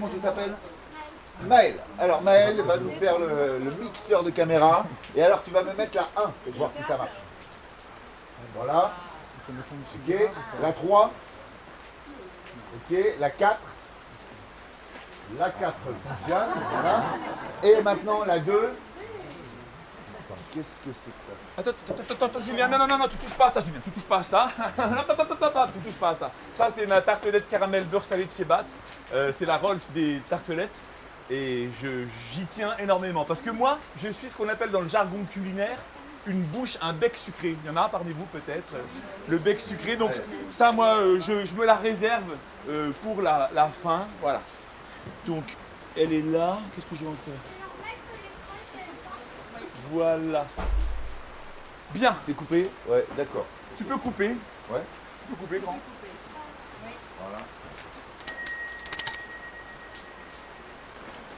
comment tu t'appelles? Maël. Alors Maël va nous faire le mixeur de caméra. Et alors tu vas me mettre la 1 et voir si ça marche. Voilà. Ok. La 3. Ok. La 4. La 4 fonctionne. Voilà. Et maintenant la 2. Qu'est-ce que c'est que ça? Attends, Julien, non, tu touches pas à ça, Julien, tu touches pas à ça. Tu touches pas à ça. Ça, c'est ma tartelette caramel beurre salé de chez Batz. C'est la Rolls des tartelettes. Et j'y tiens énormément. Parce que moi, je suis ce qu'on appelle dans le jargon culinaire une bouche, un bec sucré. Il y en a parmi vous peut-être, le bec sucré. Donc ça, moi, je me la réserve pour la fin. Voilà. Donc, elle est là. Qu'est-ce que je vais en faire? Voilà. Bien. C'est coupé? Ouais, d'accord. Tu peux couper. Ouais. Tu peux couper, grand. Voilà.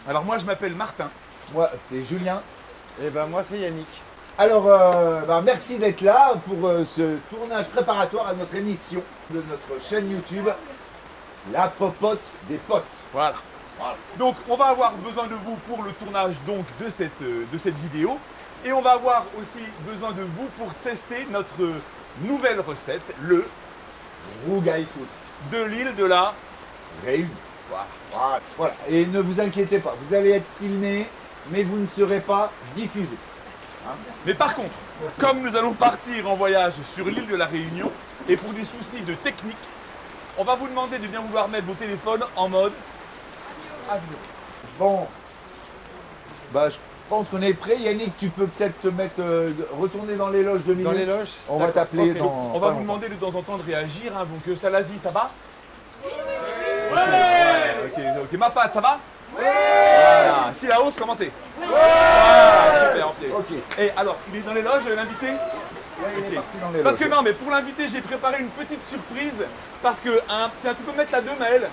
Alors moi, je m'appelle Martin. Moi, c'est Julien. Et ben moi c'est Yannick. Alors, merci d'être là pour ce tournage préparatoire à notre émission de notre chaîne YouTube, La Popote des Potes. Voilà. Donc, on va avoir besoin de vous pour le tournage donc, de cette vidéo. Et on va avoir aussi besoin de vous pour tester notre nouvelle recette, le Rougail saucisse. de l'île de la... Réunion. Voilà. Et ne vous inquiétez pas, vous allez être filmé, mais vous ne serez pas diffusé. Mais par contre, comme nous allons partir en voyage sur l'île de la Réunion, et pour des soucis de technique, on va vous demander de bien vouloir mettre vos téléphones en mode avion. Bon. Je pense qu'on est prêt. Yannick, tu peux peut-être te mettre, retourner dans les loges 2 minutes. Dans les loges. On va t'appeler Ok. dans. On va pas vous longtemps. demander de temps en temps de réagir. Hein, donc Salazie, ça va? Ouais. Ok. Mafat, ça va? Voilà. Si la hausse, commencez. Voilà, super, ok. Ok. Et alors, il est dans les loges, l'invité? Ouais, il est Ok. parti dans les Parce que loges. non, mais pour l'invité, j'ai préparé une petite surprise. Parce que, tiens, tu peux mettre la 2, Maël?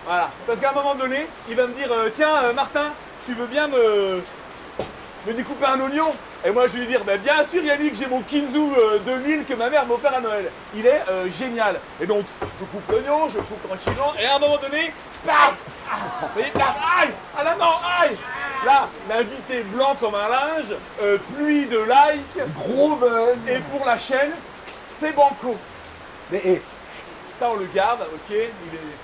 Voilà. Parce qu'à un moment donné, il va me dire, tiens, Martin, tu veux bien me découper un oignon? Et moi, je vais lui dire, bah, bien sûr, Yannick, j'ai mon Kinzu 2000 que ma mère m'a offert à Noël. Il est génial. Et donc, je coupe l'oignon, je coupe tranquillement, et à un moment donné, paf! Vous voyez, paf! Aïe! À la main, aïe! Là, l'invité blanc comme un linge, pluie de likes, Gros buzz. et pour la chaîne, c'est banco. Mais Ça, on le garde, ok,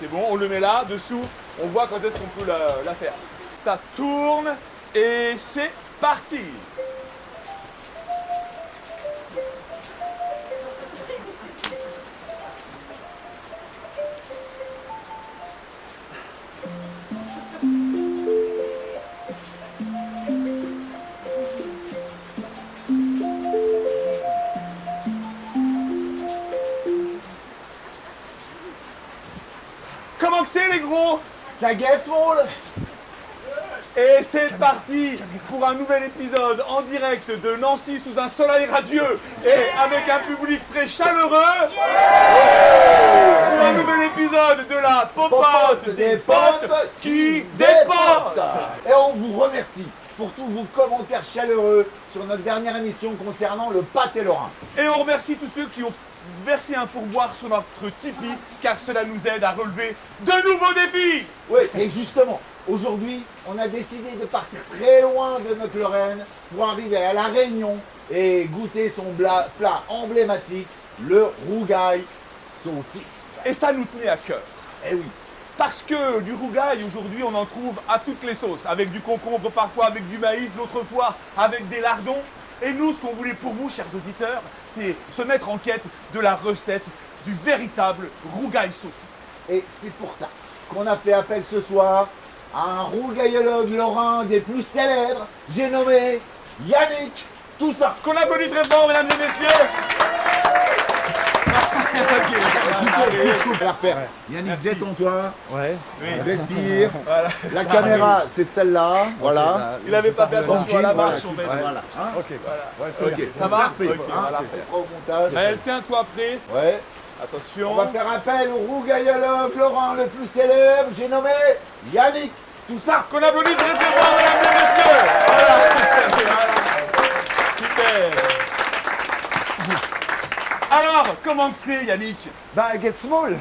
c'est bon, on le met là, dessous, on voit quand est-ce qu'on peut la faire. Ça tourne, et c'est parti! Comment que c'est les gros? ça guette Small. Et c'est parti pour un nouvel épisode en direct de Nancy sous un soleil radieux et avec un public très chaleureux. Pour un nouvel épisode de la popote des potes qui dépotent. Et on vous remercie pour tous vos commentaires chaleureux sur notre dernière émission concernant le pâté lorrain. Et on remercie tous ceux qui ont versé un pourboire sur notre Tipeee car cela nous aide à relever de nouveaux défis. Oui, et justement, aujourd'hui, on a décidé de partir très loin de notre Lorraine pour arriver à La Réunion et goûter son plat emblématique, le rougail saucisse. Et ça nous tenait à cœur. Eh oui, Parce que du rougail, aujourd'hui, on en trouve à toutes les sauces. Avec du concombre, parfois avec du maïs, l'autre fois avec des lardons. Et nous, ce qu'on voulait pour vous, chers auditeurs, c'est se mettre en quête de la recette du véritable rougail saucisse. et c'est pour ça qu'on a fait appel ce soir à un rougaillologue lorrain des plus célèbres, j'ai nommé Yannick Toussaint. Qu'on applaudit très fort, mesdames et messieurs. On va la refaire. Yannick, Merci. détends-toi, Ouais. respire. Voilà. La caméra, c'est celle-là, voilà. Il n'avait pas fait attention à Tranquille, la voilà, marche, en fait. voilà. Hein, Ok. Ouais, c'est ok, bien. ça va va refait, Ok, on va la on refaire. fera au montage. Maël, tiens-toi prêt. Ouais. Attention. On va faire appel au rougaillologue lorrain le plus célèbre, j'ai nommé Yannick Toussaint. Qu'on applaudit très très fort, mesdames et messieurs. Voilà. Super. Alors, comment que c'est, Yannick? Bah, Get Small.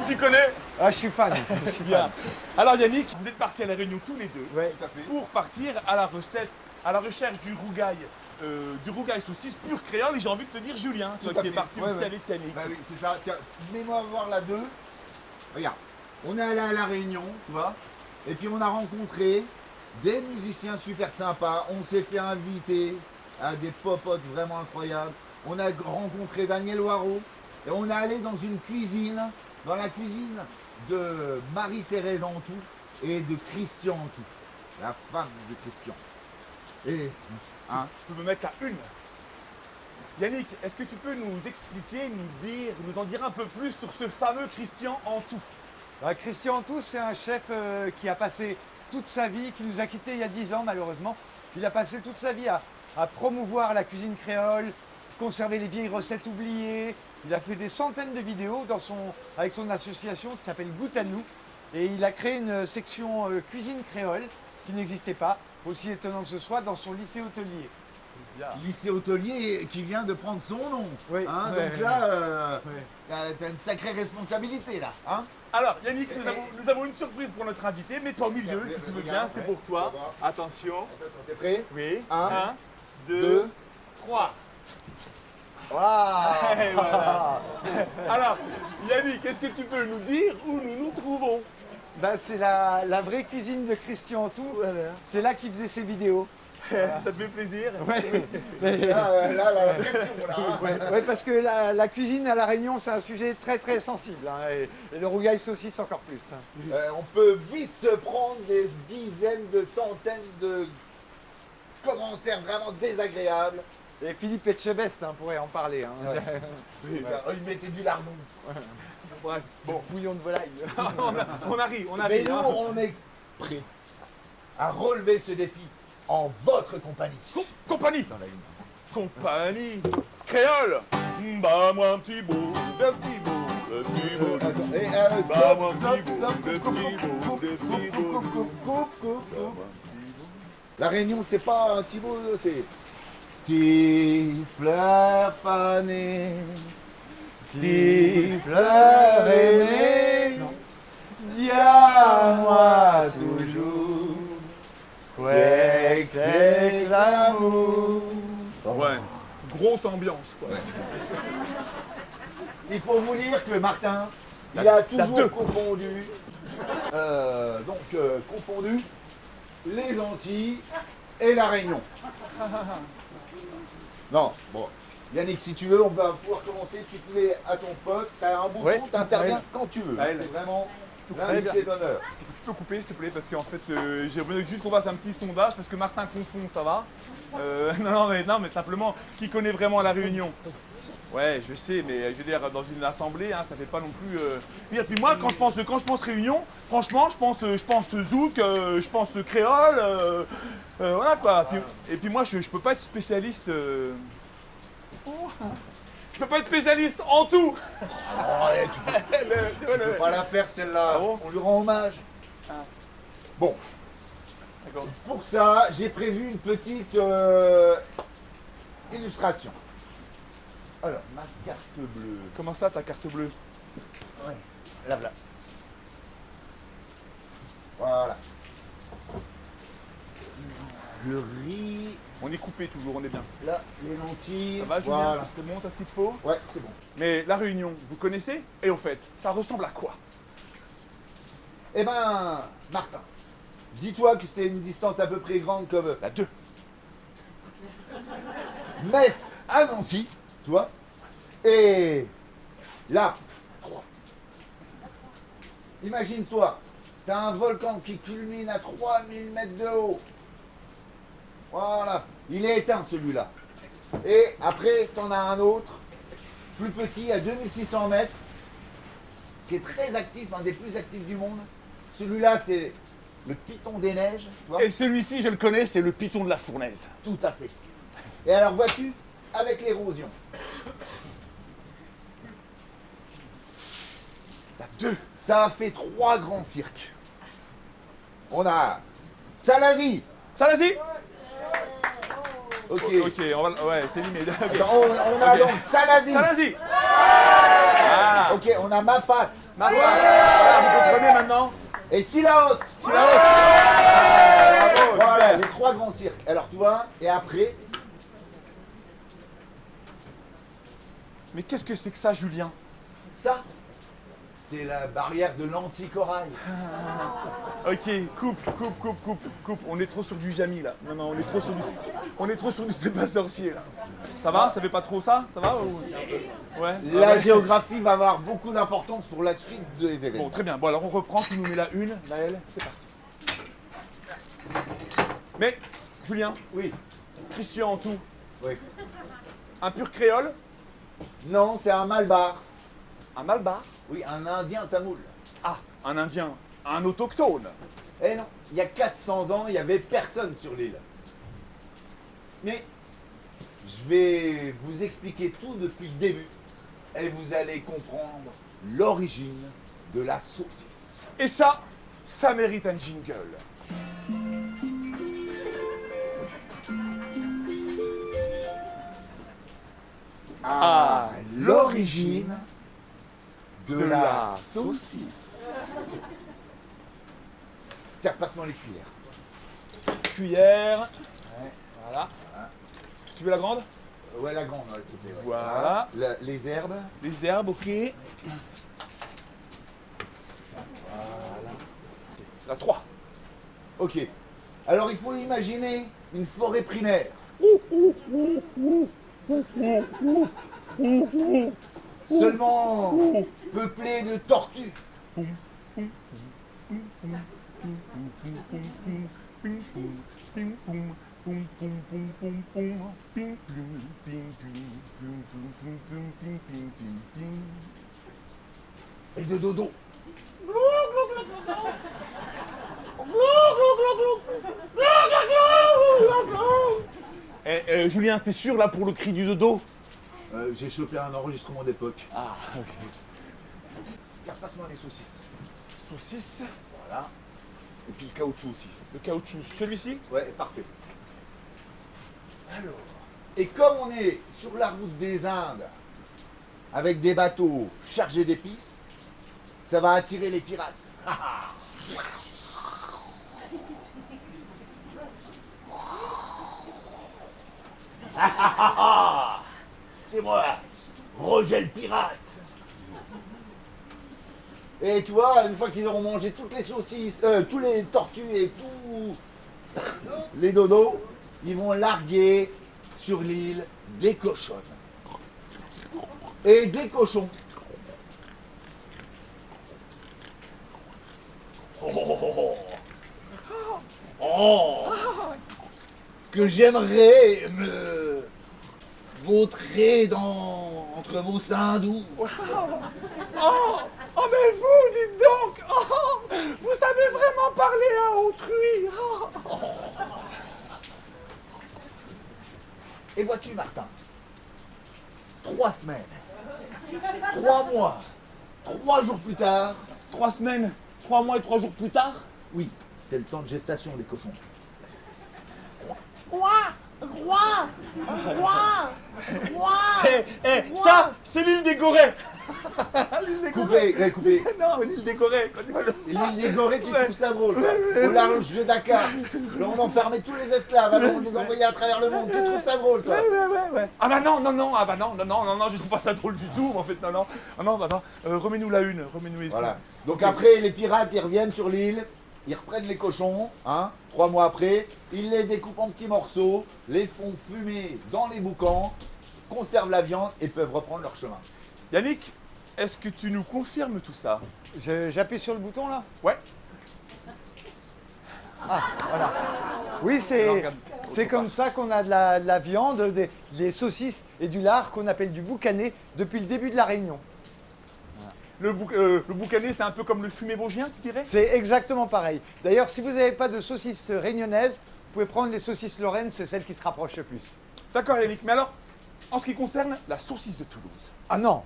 Tu connais? Ah, je suis fan. Je suis Bien. fan. Alors, Yannick, vous êtes partis à La Réunion tous les deux Ouais. Tout à fait. pour partir à la recette, à la recherche du rougail saucisse pur créole. Et j'ai envie de te dire, Julien, toi Tout à qui es fait. parti Ouais, aussi ouais. avec Yannick. Bah oui, c'est ça. Tiens, mets-moi voir la 2. Regarde, on est allé à La Réunion, tu vois, et puis on a rencontré des musiciens super sympas. On s'est fait inviter à des popotes vraiment incroyables. On a rencontré Daniel Waro et on est allé dans une cuisine, dans la cuisine de Marie-Thérèse Antou et de Christian Antou, la femme de Christian. Et, hein, Tu peux me mettre la une. Yannick, est-ce que tu peux nous expliquer, nous en dire un peu plus sur ce fameux Christian Antou? Bah, Christian Antou, c'est un chef qui a passé toute sa vie, qui nous a quittés il y a 10 ans malheureusement. Il a passé toute sa vie à promouvoir la cuisine créole, conserver les vieilles recettes oubliées. Il a fait des centaines de vidéos avec son association qui s'appelle Goûte à nous. Et il a créé une section cuisine créole qui n'existait pas, aussi étonnant que ce soit, dans son lycée hôtelier. lycée hôtelier qui vient de prendre son nom. Oui. Hein, Ouais, donc là, ouais. t'as une sacrée responsabilité là. Hein. Alors, Yannick, nous avons une surprise pour notre invité. Mets-toi au milieu, si tu veux bien, Regarde, c'est ouais. pour toi. D'abord. Attention. Attention, t'es prêt? Oui. Un, 1, 2, deux. 3. Waouh. Et voilà. Alors, Yannick, est-ce que tu peux nous dire où nous nous trouvons? Bah, c'est la vraie cuisine de Christian Antou. C'est là qu'il faisait ses vidéos. Ça te fait plaisir? Là, la pression là. Hein. Ouais, parce que la cuisine à La Réunion, c'est un sujet très très sensible. Hein, et le rougail saucisse encore plus. Hein. On peut vite se prendre des dizaines de centaines de commentaires vraiment désagréables. Et Philippe Etchebest pourrait en parler. Hein. Ouais. C'est ça. Oh, il mettait du lardon. Bref, bon. Bouillon de volaille. on arrive. Mais nous, Hein. on est prêts à relever ce défi en votre compagnie. Compagnie. Dans la ligne. Compagnie. Créole. Bah, moi un petit bout, un petit bout, un petit bout. Attends, et Bah, stop, moi un stop, petit bout, stop, de coupe, petit bout, coupe, de petit bout. coupe. La Réunion, c'est pas un petit mot, c'est petite fleur fanée, petite fleur aimée, dis à moi toujours, ouais, que c'est l'amour. Ouais. Grosse ambiance, quoi. Il faut vous dire que Martin, il a deux. toujours confondu, confondu les Antilles et la Réunion. Non, bon, Yannick, si tu veux, on va pouvoir commencer. Tu te mets à ton poste, tu as un bouton, Ouais. tu interviens Ouais. quand tu veux. Ouais. C'est vraiment Très l'invité d'honneur. Tu peux couper, s'il te plaît, parce qu'en fait, j'aimerais juste qu'on fasse un petit sondage, parce que Martin confond, ça va? Non, mais simplement, qui connaît vraiment la Réunion? Ouais, je sais, mais je veux dire, dans une assemblée, hein, ça fait pas non plus. Et puis moi, quand je pense Réunion, franchement, je pense zouk, je pense créole, voilà quoi. Et puis moi, je peux pas être spécialiste. Je peux pas être spécialiste en tout. Ouais, tu peux pas la faire celle-là. Ah bon On lui rend hommage. Ah. Bon, D'accord. pour ça, j'ai prévu une petite illustration. Alors, ma carte bleue. Comment ça, ta carte bleue? Ouais, là, voilà. Voilà. Le riz, On est coupé toujours, on est bien. là, les lentilles. Ça va, Julien? Voilà. C'est bon, t'as ce qu'il te faut? Ouais, c'est bon. Mais la Réunion, vous connaissez? Et au fait, ça ressemble à quoi? Eh ben, Martin, dis-toi que c'est une distance à peu près grande comme La 2. Metz à Nancy, tu vois. Et là, 3. Imagine-toi, tu as un volcan qui culmine à 3000 mètres de haut. Voilà, il est éteint celui-là. Et après, tu en as un autre, plus petit, à 2600 mètres, qui est très actif, un des plus actifs du monde. Celui-là, c'est le Piton des Neiges. Tu vois. Et celui-ci, je le connais, c'est le Piton de la Fournaise. Tout à fait. Et alors, vois-tu, avec l'érosion, La 2. ça a fait 3 grands cirques. On a Salazie, Ça, vas-y. Ok. Ok, on va... Ouais, c'est limite. Ok. Attends, on a Ok. donc Salazie. Salazie. Voilà. Ok, on a Mafat. Voilà, vous comprenez maintenant. Et Silaos. Silaos. Bravo, Voilà, super. les 3 grands cirques. Alors, tu vois, et après, Mais qu'est-ce que c'est que ça, Julien? ça, c'est la barrière de l'anticorail. Ok, coupe. On est trop sur du Jamy là. Non, on est trop sur du c'est pas sorcier là. Ça va? Ça fait pas trop ça? Ça va ou... Ouais. La ouais. géographie va avoir beaucoup d'importance pour la suite des événements. Bon, très bien. Bon, alors on reprend. Tu nous mets la une, la L, c'est parti. Mais, Julien, Oui, Christian en tout, oui. un pur créole, Non, c'est un malbar. un malbar. Oui, un indien tamoul. Ah, un indien, un autochtone. Eh non, il y a 400 ans, il n'y avait personne sur l'île. Mais je vais vous expliquer tout depuis le début et vous allez comprendre l'origine de la saucisse. Et ça mérite un jingle. À l'origine de de la la saucisse. Tiens, passe-moi les cuillères. Cuillère. Ouais. Voilà. Tu veux la grande? Ouais, la grande, ouais, s'il te plaît. Ouais. Voilà. Les herbes. Les herbes, ok. La 3. Ok. Alors, il faut imaginer une forêt primaire. Seulement peuplée de tortues. Et de dodo. Julien, t'es sûr là pour le cri du dodo? J'ai chopé un enregistrement d'époque. Ah, ok. Tiens, passe-moi les saucisses. Saucisse, Voilà. Et puis le caoutchouc aussi. le caoutchouc, celui-ci? Ouais, parfait. Alors, et comme on est sur la route des Indes, avec des bateaux chargés d'épices, ça va attirer les pirates. C'est moi, Roger le pirate. Et tu vois, une fois qu'ils auront mangé toutes les saucisses, tous les tortues et tous les dodos, ils vont larguer sur l'île des cochonnes. Et des cochons. Oh, que j'aimerais me vautrer entre vos seins doux. Oh, mais vous, dites donc, vous savez vraiment parler à autrui. Et vois-tu, Martin, 3 semaines, 3 mois, 3 jours plus tard, 3 semaines, 3 mois et 3 jours plus tard. oui, c'est le temps de gestation des cochons. Ça, c'est l'île des Gorées. L'île des Gorées. Coupé, coupé. Non, l'île des Gorées. L'île des Gorées, tu trouves ça drôle, toi. Au large de Dakar. Là, on enfermait tous les esclaves, alors on les envoyait à travers le monde. Tu trouves ça drôle, toi? Ouais. Ah bah non, je trouve pas ça drôle du tout, en fait, non. Remets-nous la une, remets-nous les Voilà. Donc après, les pirates, ils reviennent sur l'île, ils reprennent les cochons, 3 mois après, ils les découpent en petits morceaux, les font fumer dans les boucans, conservent la viande et peuvent reprendre leur chemin. Yannick, est-ce que tu nous confirmes tout ça? J'appuie sur le bouton là? Ouais. Oui, Non, c'est regarde. comme ça qu'on a de la viande, des saucisses et du lard qu'on appelle du boucané depuis le début de la Réunion. Le boucané, c'est un peu comme le fumé vosgien, tu dirais? C'est exactement pareil. D'ailleurs, si vous n'avez pas de saucisses réunionnaises, vous pouvez prendre les saucisses lorraines, c'est celle qui se rapproche le plus. D'accord, Yannick. Mais alors, en ce qui concerne la saucisse de Toulouse. Ah non.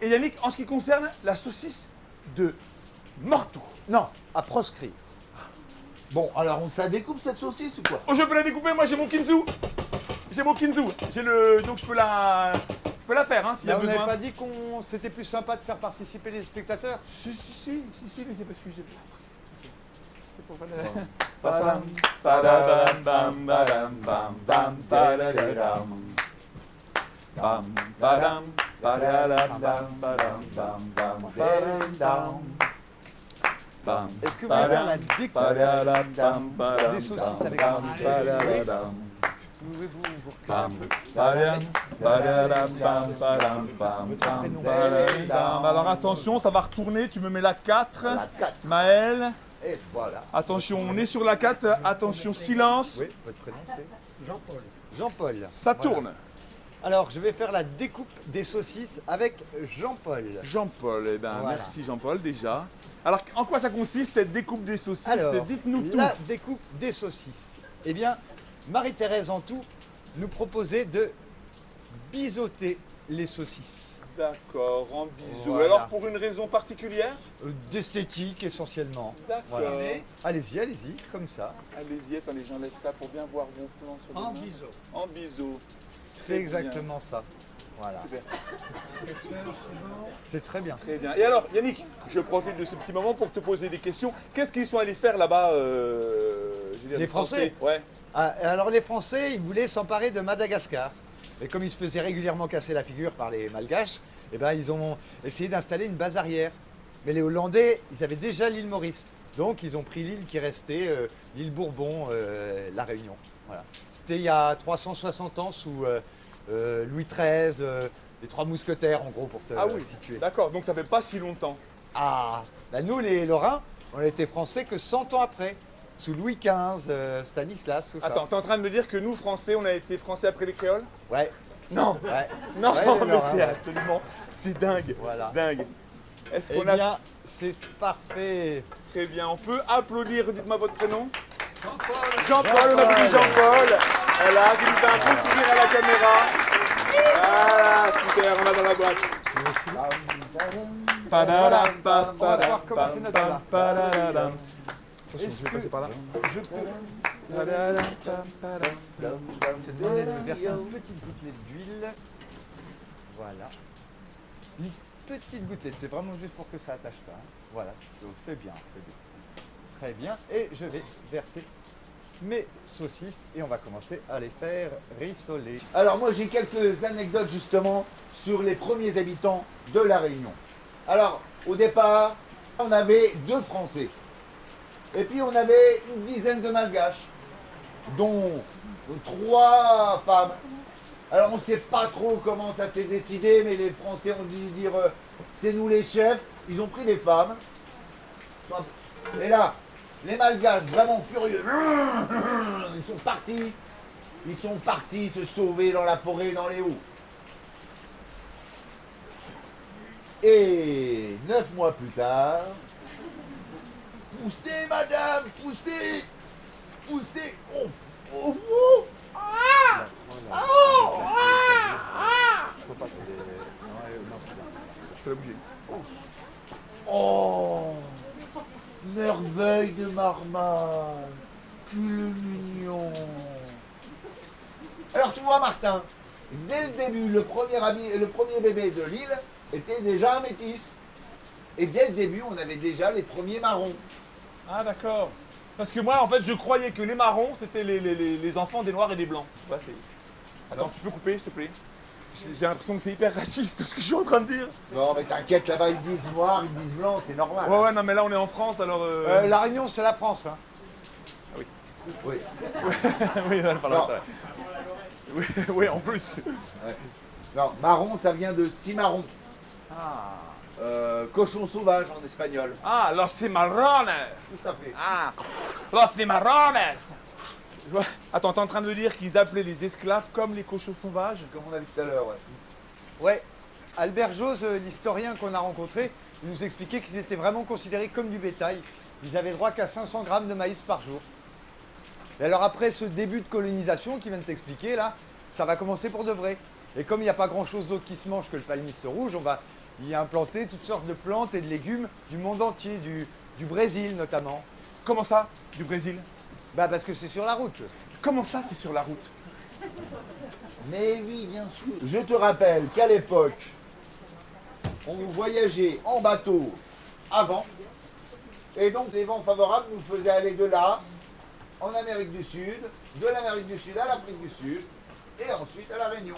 Et Yannick, en ce qui concerne la saucisse de Morteau. Non, à proscrire. Bon, alors on se la découpe cette saucisse ou quoi? Oh, je peux la découper, moi j'ai mon kinzu. J'ai mon kinzu. J'ai le. Donc je peux la faire, hein, s'il y a Là, on n'avait besoin. pas dit qu'on c'était plus sympa de faire participer les spectateurs? Si, mais c'est parce que j'ai. C'est pour pas le. Padam, padam, bam, badam, bam, bam, badadadam. Bam, badam, Badadam, bam, badam, bam, bam, badadam. Bam, Est-ce que vous voulez faire la découpe badadam, badam, des saucisses avec bam, un badadam. Pouvez-vous vous Bam, reculer badam, badadam, bam, badam, bam, bam, badadam. Alors attention, ça va retourner. Tu me mets la 4. La 4. Maël. Et voilà. Attention, on est sur la 4. Attention, silence. Oui, votre prénom c'est Jean-Paul. Jean-Paul. Ça Voilà. tourne. Alors, je vais faire la découpe des saucisses avec Jean-Paul. Jean-Paul, eh ben, Voilà. merci Jean-Paul déjà. Alors, en quoi ça consiste cette découpe des saucisses? Alors, dites-nous tout. la découpe des saucisses. Eh bien, Marie-Thérèse Antou nous proposait de biseauter les saucisses. D'accord, en bisous. Voilà. Alors, pour une raison particulière? D'esthétique essentiellement. D'accord. Voilà. Allez-y, allez-y, comme ça. Allez-y, attendez, j'enlève ça pour bien voir vos plans sur En les mains. biseau. En biseau. C'est Très exactement ça. Voilà. Super. C'est très bien. Très bien. Et alors, Yannick, je profite de ce petit moment pour te poser des questions. Qu'est-ce qu'ils sont allés faire là-bas, je veux dire, Les Français Ouais. Ah, alors les Français, ils voulaient s'emparer de Madagascar. Et comme ils se faisaient régulièrement casser la figure par les Malgaches, eh ben, ils ont essayé d'installer une base arrière. Mais les Hollandais, ils avaient déjà l'île Maurice. Donc ils ont pris l'île qui restait, l'île Bourbon, la Réunion. Voilà. C'était il y a 360 ans sous Louis XIII, les Trois Mousquetaires en gros pour te Ah oui, situer. d'accord, donc ça fait pas si longtemps. Ah, bah, nous les Lorrains, on a été français que 100 ans après, sous Louis XV, Stanislas, tout ça. Attends, t'es en train de me dire que nous, Français, on a été Français après les Créoles? Ouais, Non. ouais. Non, Ouais, les mais Lorrains, c'est ouais. absolument, c'est dingue, Voilà. dingue. Est-ce Eh qu'on a bien, c'est parfait. très bien? On peut applaudir. Dites-moi votre prénom. Jean-Paul. Jean-Paul, on applaudit Jean-Paul. Voilà, qui nous fait un beau sourire à la caméra. Voilà, super, on va dans la boîte. Voilà, on va pouvoir commencer notre plat. Attention, je Est-ce vais que passer par là. je peux te donner de verser une petite gouttelette d'huile? Voilà. Une petite gouttelette, c'est vraiment juste pour que ça attache pas. Hein. Voilà, c'est bien, c'est bien. Très bien. Et je vais verser mes saucisses et on va commencer à les faire rissoler. Alors moi j'ai quelques anecdotes justement sur les premiers habitants de La Réunion. Alors au départ on avait 2 Français et puis on avait une dizaine de Malgaches dont 3 femmes. Alors on ne sait pas trop comment ça s'est décidé mais les Français ont dû dire c'est nous les chefs, ils ont pris des femmes. Et là les Malgaches vraiment furieux, ils sont partis se sauver dans la forêt, dans les hauts. Et 9 mois plus tard, poussez madame, poussez, poussez, oh, oh, oh, ah, oh, ah, Je peux pas te non, c'est bien. Je peux la bouger. oh, merveille de marmaille, que le mignon. Alors tu vois Martin, dès le début, le premier bébé de l'île était déjà un métis. Et dès le début, on avait déjà les premiers marrons. Ah d'accord. Parce que moi, en fait, je croyais que les marrons, c'était les enfants des noirs et des blancs. Ouais, attends, tu peux couper, s'il te plaît? J'ai l'impression que c'est hyper raciste ce que je suis en train de dire. Non mais t'inquiète, là-bas ils disent noir, ils disent blanc, c'est normal. Ouais, non, mais là, on est en France, alors... La Réunion, c'est la France. Hein. Oui. oui, non, pardon, Non. c'est vrai. Oui, oui, en plus. Non, marron, ça vient de cimarron. Cochon sauvage en espagnol. Ah, los cimarrones. Tout à fait. Ah, los cimarrones. Attends, t'es en train de me dire qu'ils appelaient les esclaves comme les cochons sauvages? Comme on a vu tout à l'heure, ouais. Ouais. Albert Jose, l'historien qu'on a rencontré, il nous expliquait qu'ils étaient vraiment considérés comme du bétail. Ils avaient droit qu'à 500 grammes de maïs par jour. Et alors après ce début de colonisation qui vient de t'expliquer là, ça va commencer pour de vrai. Et comme il n'y a pas grand chose d'autre qui se mange que le palmiste rouge, on va y implanter toutes sortes de plantes et de légumes du monde entier, du Brésil notamment. Comment ça, du Brésil? Bah parce que c'est sur la route. Comment ça, c'est sur la route? Mais oui, bien sûr. Je te rappelle qu'à l'époque, on voyageait en bateau avant. Et donc les vents favorables nous faisaient aller de là, en Amérique du Sud, de l'Amérique du Sud à l'Afrique du Sud, et ensuite à la Réunion.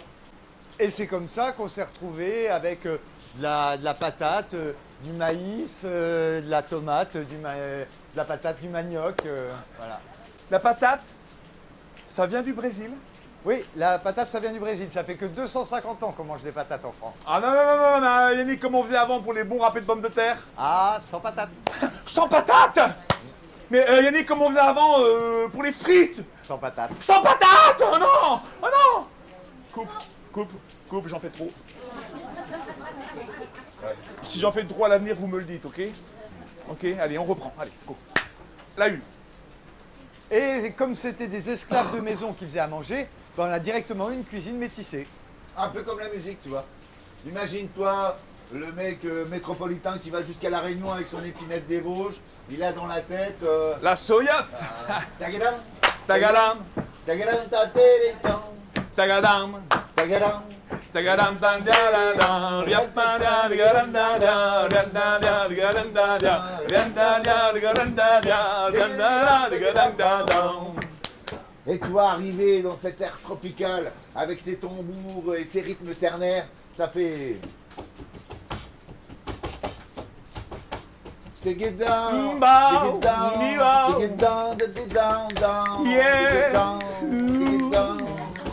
Et c'est comme ça qu'on s'est retrouvé avec de la patate, du maïs, de la tomate, de la patate, du manioc. Voilà. La patate, ça vient du Brésil? Oui, la patate, ça vient du Brésil. Ça fait que 250 ans qu'on mange des patates en France. Ah non, non, non, non, non, Yannick, comment on faisait avant pour les bons râpés de pommes de terre? Ah, sans patate. Sans patate! Mais Yannick, comment on faisait avant pour les frites? Sans patate. Sans patate! Oh non! Oh non! Coupe, j'en fais trop. Si j'en fais trop à l'avenir, vous me le dites, ok? Ok, allez, on reprend. Allez, go. La une. Et comme c'était des esclaves de maison qui faisaient à manger, ben on a directement eu une cuisine métissée. Un peu comme la musique, tu vois. Imagine-toi le mec métropolitain qui va jusqu'à la Réunion avec son épinette des Vosges. Il a dans la tête... La soyote! Tagadam, Tagadam! tagadam, tatélétan, Tagadam! tagadam. Tagadam, tandialadam, riatmada, rigadandada, riandada, rigadandada, riandada, rigadandada, riandada, rigadandada. Et toi, arriver dans cet air tropical, avec ses tambours et ses rythmes ternaires, ça fait... Take it down, take it down, take it down, take it down, down, Yeah. take it down,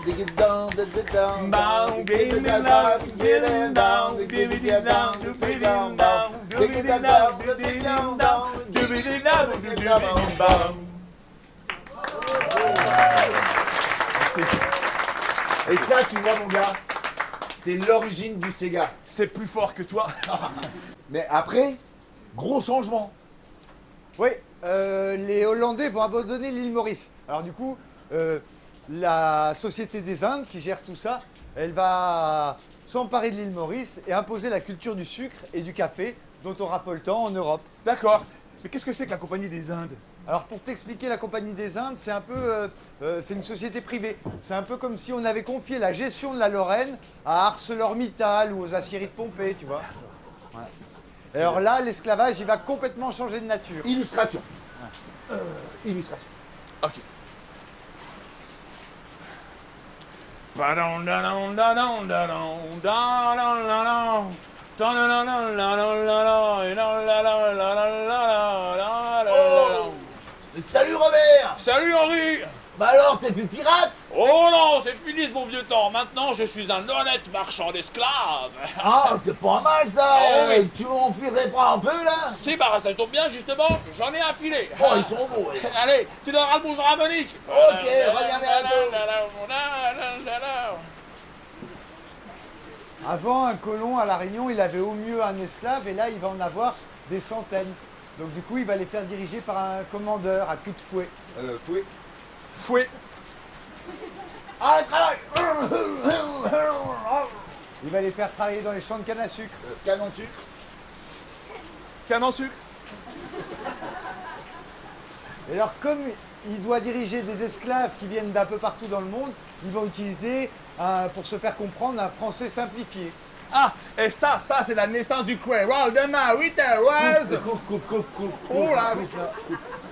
take it down, take it down, take it down, Down, give me down, give it down, give it down, give it down, give it down, give it down, give it down, give it down. Et ça, tu vois, mon gars, c'est l'origine du Sega. C'est plus fort que toi. Mais après, gros changement. Oui, les Hollandais vont abandonner l'île Maurice. Alors du coup, la Société des Indes qui gère tout ça, elle va s'emparer de l'île Maurice et imposer la culture du sucre et du café dont on raffole tant en Europe. D'accord. Mais qu'est-ce que c'est que la Compagnie des Indes? Alors pour t'expliquer, la Compagnie des Indes, c'est un peu, c'est une société privée. C'est un peu comme si on avait confié la gestion de la Lorraine à ArcelorMittal ou aux aciéries de Pompée, tu vois. Ouais. Et alors là, l'esclavage, il va complètement changer de nature. Illustration. Illustration. Ok. Salut Robert. Salut Henri! Bah alors, t'es plus pirate? Oh non, c'est fini ce bon vieux temps. Maintenant, je suis un honnête marchand d'esclaves. Ah, c'est pas mal ça. Oh, oui. Tu m'enfilerais pas un peu là? Si, bah ça tombe bien justement, j'en ai un filet. Oh, ils sont beaux. Ouais. Allez, tu donneras le bonjour à Monique. Ok, reviens bientôt. Avant, un colon à La Réunion, il avait au mieux un esclave et là, il va en avoir des centaines. Donc du coup, il va les faire diriger par un commandeur à coups de fouet. Fouet. Fouet. Ah, travail. Il va les faire travailler dans les champs de canne à sucre. Canon de sucre. Canne en sucre. Et alors, comme il doit diriger des esclaves qui viennent d'un peu partout dans le monde, ils vont utiliser, pour se faire comprendre, un français simplifié. Ah, et ça c'est la naissance du créole de Marie-Thérèse. Coupe. Oh là.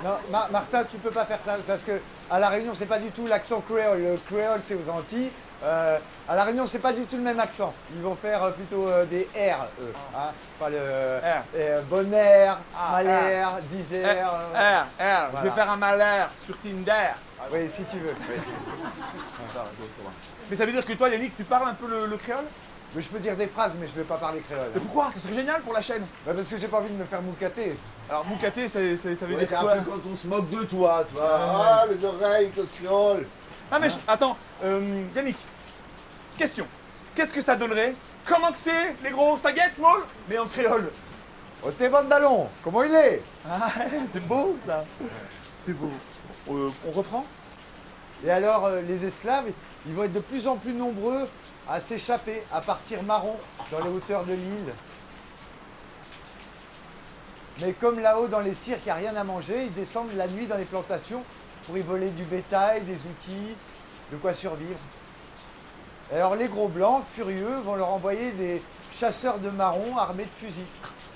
Non, Martin, tu peux pas faire ça parce que à La Réunion, c'est pas du tout l'accent créole. Le créole, c'est aux Antilles. À La Réunion, c'est pas du tout le même accent. Ils vont faire plutôt des R, eux. Hein, pas le bon air, mal air, disair. R. Je vais Voilà. faire un malheur sur Tinder. Oui, si tu veux. Oui. Mais ça veut dire que toi, Yannick, tu parles un peu le créole? Mais je peux dire des phrases, mais je vais pas parler créole. Mais pourquoi? Ça serait génial pour la chaîne. Bah, parce que j'ai pas envie de me faire moucater. Alors, moucaté, ça veut Ouais, dire c'est quoi? un peu quand on se moque de toi, tu vois. Ah, les oreilles, cause créole. Ah mais attends, Yannick, question. Qu'est-ce que ça donnerait? Comment que c'est, les gros saguettes, small? Mais en créole. Oh, t'es Vandalon, comment il est? Ah, c'est beau ça. C'est beau. On reprend? Et alors, les esclaves, ils vont être de plus en plus nombreux à s'échapper, à partir marron dans les hauteurs de l'île. Mais comme là-haut dans les cirques, il n'y a rien à manger, ils descendent la nuit dans les plantations pour y voler du bétail, des outils, de quoi survivre. Et alors les gros blancs, furieux, vont leur envoyer des chasseurs de marrons armés de fusils.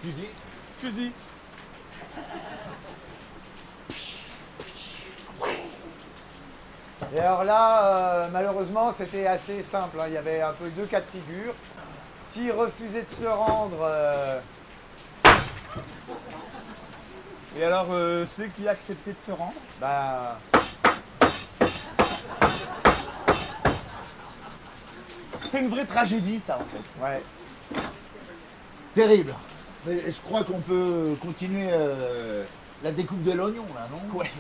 Fusil. Fusil. Et alors là, malheureusement, c'était assez simple, hein. Il y avait un peu deux cas de figure. S'ils refusaient de se rendre, Et alors, ceux qui acceptaient de se rendre? bah, C'est une vraie tragédie, ça, en fait. ouais. Terrible. Mais je crois qu'on peut continuer la découpe de l'oignon, là, non? Ouais.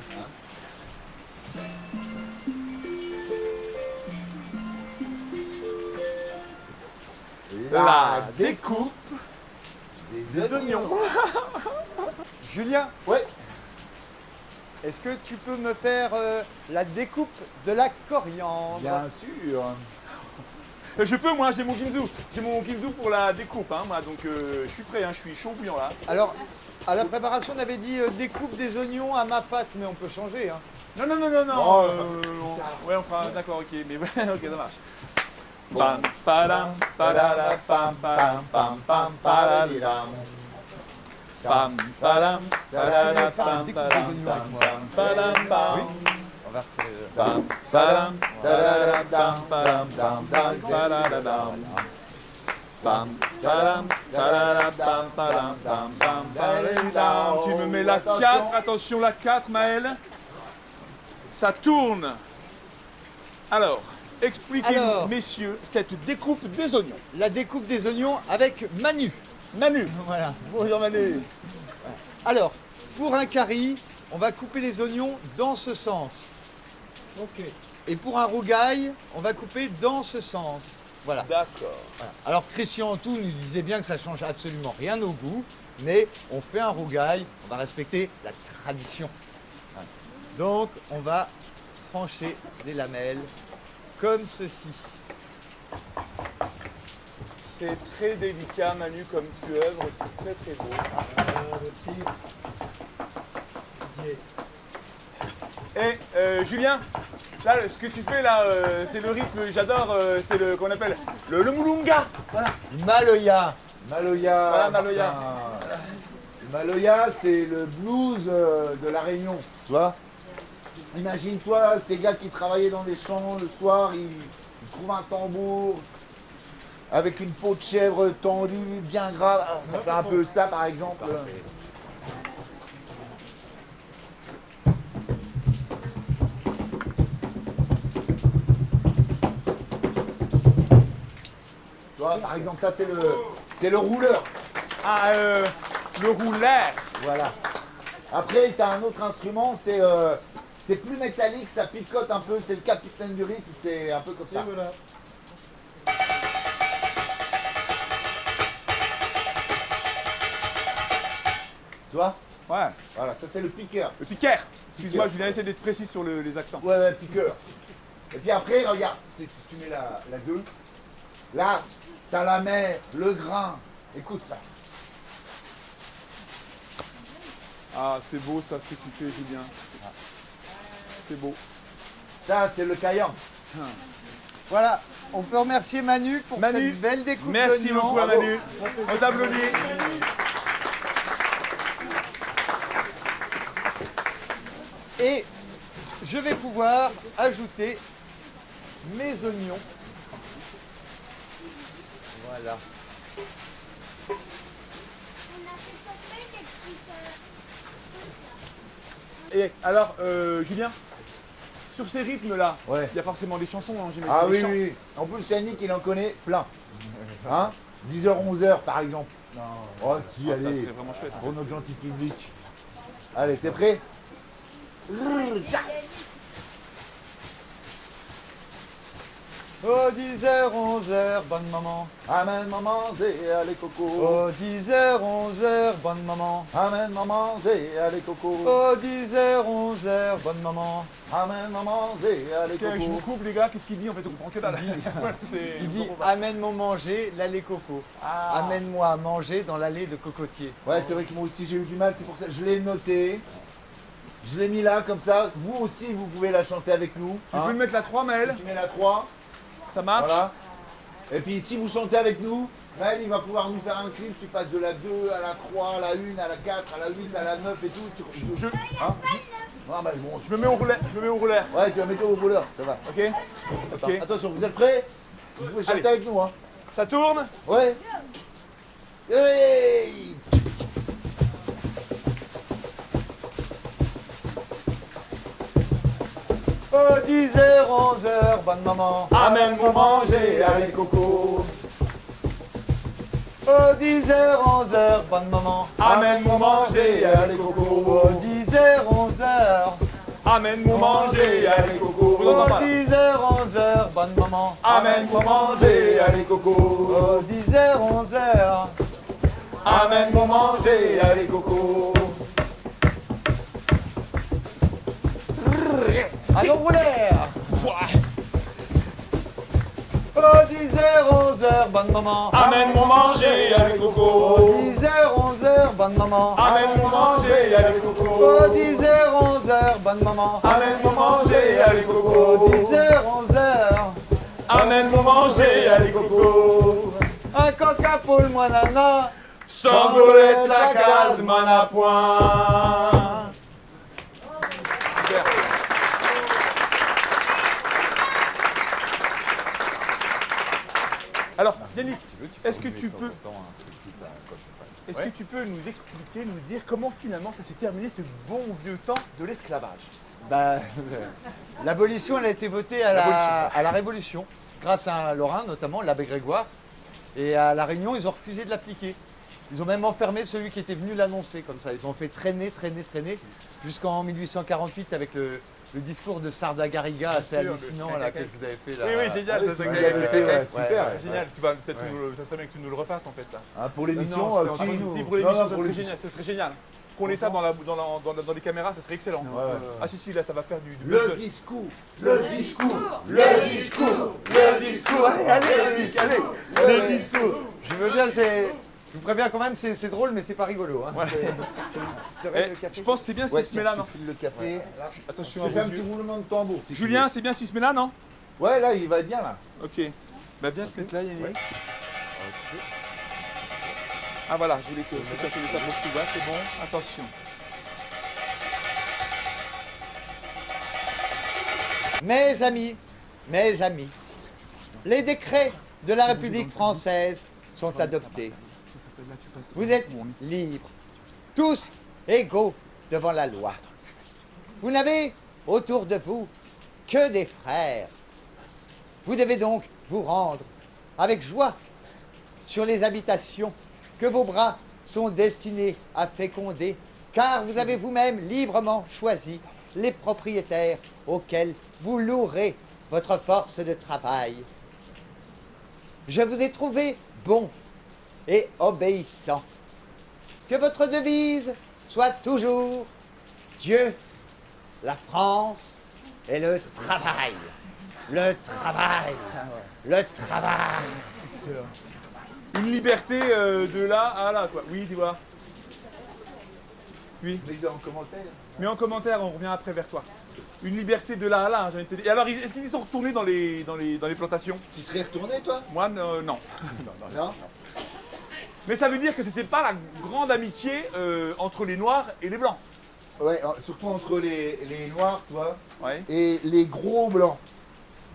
La découpe des oignons. Julien, Ouais. est-ce que tu peux me faire la découpe de la coriandre? Bien sûr. Je peux, moi, j'ai mon Ginzu. J'ai mon Ginzu pour la découpe, hein, moi, donc je suis prêt, hein, je suis chaud bouillant là. Alors, à la préparation, on avait dit découpe des oignons à ma fat, mais on peut changer, hein. Non, non, non, non, non. Oh, ouais, on fera, d'accord, ok, mais ok, ça marche. Bon. Pam, padam, padada, pam, padam, pam, pam, padadidam. Pam, padam, padada, pam, padam, pam, padam, pam. On va refaire. Pam, padam, padada, pam, padam, pam, pam, padadadam. Pam, padam, padada, pam, padam, pam, pam, padadidam. Tu me mets la 4, attention la 4, Maël. Ça tourne. Alors, expliquez-nous, Alors. messieurs, cette découpe des oignons. La découpe des oignons avec Manu. Manu. Voilà. Bonjour Manu. Alors, pour un curry, on va couper les oignons dans ce sens. Ok. Et pour un rougail, on va couper dans ce sens. Voilà. D'accord. Voilà. Alors Christian Antou nous disait bien que ça change absolument rien au goût, mais on fait un rougail, on va respecter la tradition. Voilà. Donc on va trancher les lamelles comme ceci. C'est très délicat, Manu, comme tu œuvres, c'est très très beau. Merci. Et Julien, là, ce que tu fais là, c'est le rythme, j'adore, c'est le qu'on appelle le Mulunga. Voilà. Maloya. Maloya. Voilà, Maloya. Martin. Le Maloya, c'est le blues de la Réunion. Tu vois? Imagine-toi, ces gars qui travaillaient dans les champs le soir, ils trouvent un tambour avec une peau de chèvre tendue, bien grave. Alors, ça fait un peu ça, par exemple. Tu vois, par exemple, ça, c'est le rouleur. Ah, le rouleur. Voilà. Après, tu as un autre instrument, c'est plus métallique, ça picote un peu, c'est le capitaine du rythme, c'est un peu comme ça. Voilà. Tu vois? Ouais. Voilà, ça c'est le piqueur. Le piqueur. Excuse-moi, Piqueur. Julien, essaie d'être précis sur les accents. Ouais, ouais, piqueur. Et puis après, regarde, si tu mets la 2, là, t'as la mer, le grain. Écoute ça. Ah, c'est beau ça, ce que tu fais, Julien. C'est beau. Ça, c'est le caillant. Voilà, on peut remercier Manu pour Manu, cette belle découpe merci d'oignons. beaucoup à Manu. On t'applaudit. Et je vais pouvoir ajouter mes oignons. Voilà. Et alors, Julien, sur ces rythmes-là, Ouais. il y a forcément des chansons, hein, j'imagine. Ah des oui, chants. oui. En plus, Yannick, il en connaît plein. Hein? 10h, 11h, par exemple. Non. Oh, si, Ah, ça allez. serait vraiment chouette. Pour notre gentil public. Allez, t'es prêt? Oh, 10h, 11h, bonne maman. Amène maman, zé, allez coco. Oh, 10h, 11h, bonne maman. Amène maman, zé, allez coco. Oh, 10h, 11h, bonne maman. Amène maman, zé, allez Ok, je vous coco. coupe les gars, qu'est-ce qu'il dit en fait? On comprend que dalle. C'est- Il dit bon, bah. amène-moi manger l'allée coco. Ah. Amène-moi à manger dans l'allée de cocotier. Ouais, c'est vrai que moi aussi j'ai eu du mal, c'est pour ça que je l'ai noté. Je l'ai mis là, comme ça. Vous aussi, vous pouvez la chanter avec nous. Tu peux me mettre la 3 Maël? Tu mets la 3. Ça marche? Voilà. Et puis si vous chantez avec nous, Maël il va pouvoir nous faire un clip, tu passes de la 2 à la 3, à la 1, à la 4, à la 8, à la 9 et tout. Je Hein Ah bah bon, me mets au rouleur. Je me mets au rouleur. ouais, tu vas mettre au voleur, ça va. Ok? Ok. Attention, vous êtes prêts? Vous pouvez chanter Allez. avec nous, hein. Ça tourne? Ouais. Hey. Oh, 10h, 11h, bonne maman. Amène-moi manger, allez coco. Oh, 10h, 11h, bonne maman. Amène-moi manger, allez coco. Oh, 10h, 11h. Amène-moi manger, allez coco. Vous Oh, entendez pas, là? 10h, 11h, bonne maman. Amène-moi manger, allez coco. Oh, 10h, 11h. Amène-moi manger, allez coco. Allons rouler. Oh, 10h, 11h, bonne maman. Amène-moi manger, allez Oh, coco. 10h, 11h, bonne maman. Amène-moi manger, allez coco. Oh, 10h, 11h, bonne maman. Amène-moi manger, allez Oh, coco. 10h, 11h. Amène-moi manger, allez coco. Un coca pour le mois nana. Sans golette la case, m'en a point. Super. Alors, Yannick, est-ce que tu peux nous expliquer, nous dire comment finalement ça s'est terminé ce bon vieux temps de l'esclavage? Bah, l'abolition, elle a été votée à la Révolution, grâce à un Lorrain, notamment l'abbé Grégoire. Et à La Réunion, ils ont refusé de l'appliquer. Ils ont même enfermé celui qui était venu l'annoncer, comme ça. Ils ont fait traîner, jusqu'en 1848 avec le discours de Sarda-Garriga, assez sûr, hallucinant, le là, que vous avez fait. Là. Oui, oui, génial, ça, c'est Ouais, super. c'est génial. Tu vas peut-être ça serait bien que tu nous le refasses en fait là. Ah, pour l'émission, Non, c'était si. entre nous. Si pour l'émission, Non, ça pour serait l'émission. génial, ça serait génial. Qu'on ait ça dans les caméras, ça serait excellent. Ouais, ouais. Ah si si, là ça va faire du Le discours, le discours, le discours, le discours. allez, Le discours. Je veux bien, je vous préviens quand même, c'est drôle, mais c'est pas rigolo. Hein. C'est vrai, Eh, le café, je pense que c'est bien Ouais, s'il se met là, non? tu files le café. Attention Je à fais vos un petit yeux. roulement de tambour. si tu Julien, c'est bien s'il se met là, non? veux. Ouais, là, il va être bien là. Ok. Bah viens te mettre là, Yannick. Ah voilà, je voulais que tu fasses ça pour que tu vois, c'est bon. Attention. Mes amis, les décrets de la République française sont adoptés. Vous êtes libres, tous égaux devant la loi. Vous n'avez autour de vous que des frères. Vous devez donc vous rendre avec joie sur les habitations que vos bras sont destinés à féconder, car vous avez vous-même librement choisi les propriétaires auxquels vous louerez votre force de travail. Je vous ai trouvé bon et obéissant. Que votre devise soit toujours Dieu, la France et le travail. Le travail. Le travail. Une liberté de là à là, quoi. Oui, dis-moi. Oui. Mets-le en commentaire. Mais en commentaire, on revient après vers toi. Une liberté de là à là, j'ai envie de te dire. Et alors, est-ce qu'ils y sont retournés dans les plantations? Tu serais retourné, toi? Moi, non. Non. Mais ça veut dire que c'était pas la grande amitié entre les Noirs et les Blancs. Ouais, surtout entre les noirs, toi, Ouais, et les gros blancs.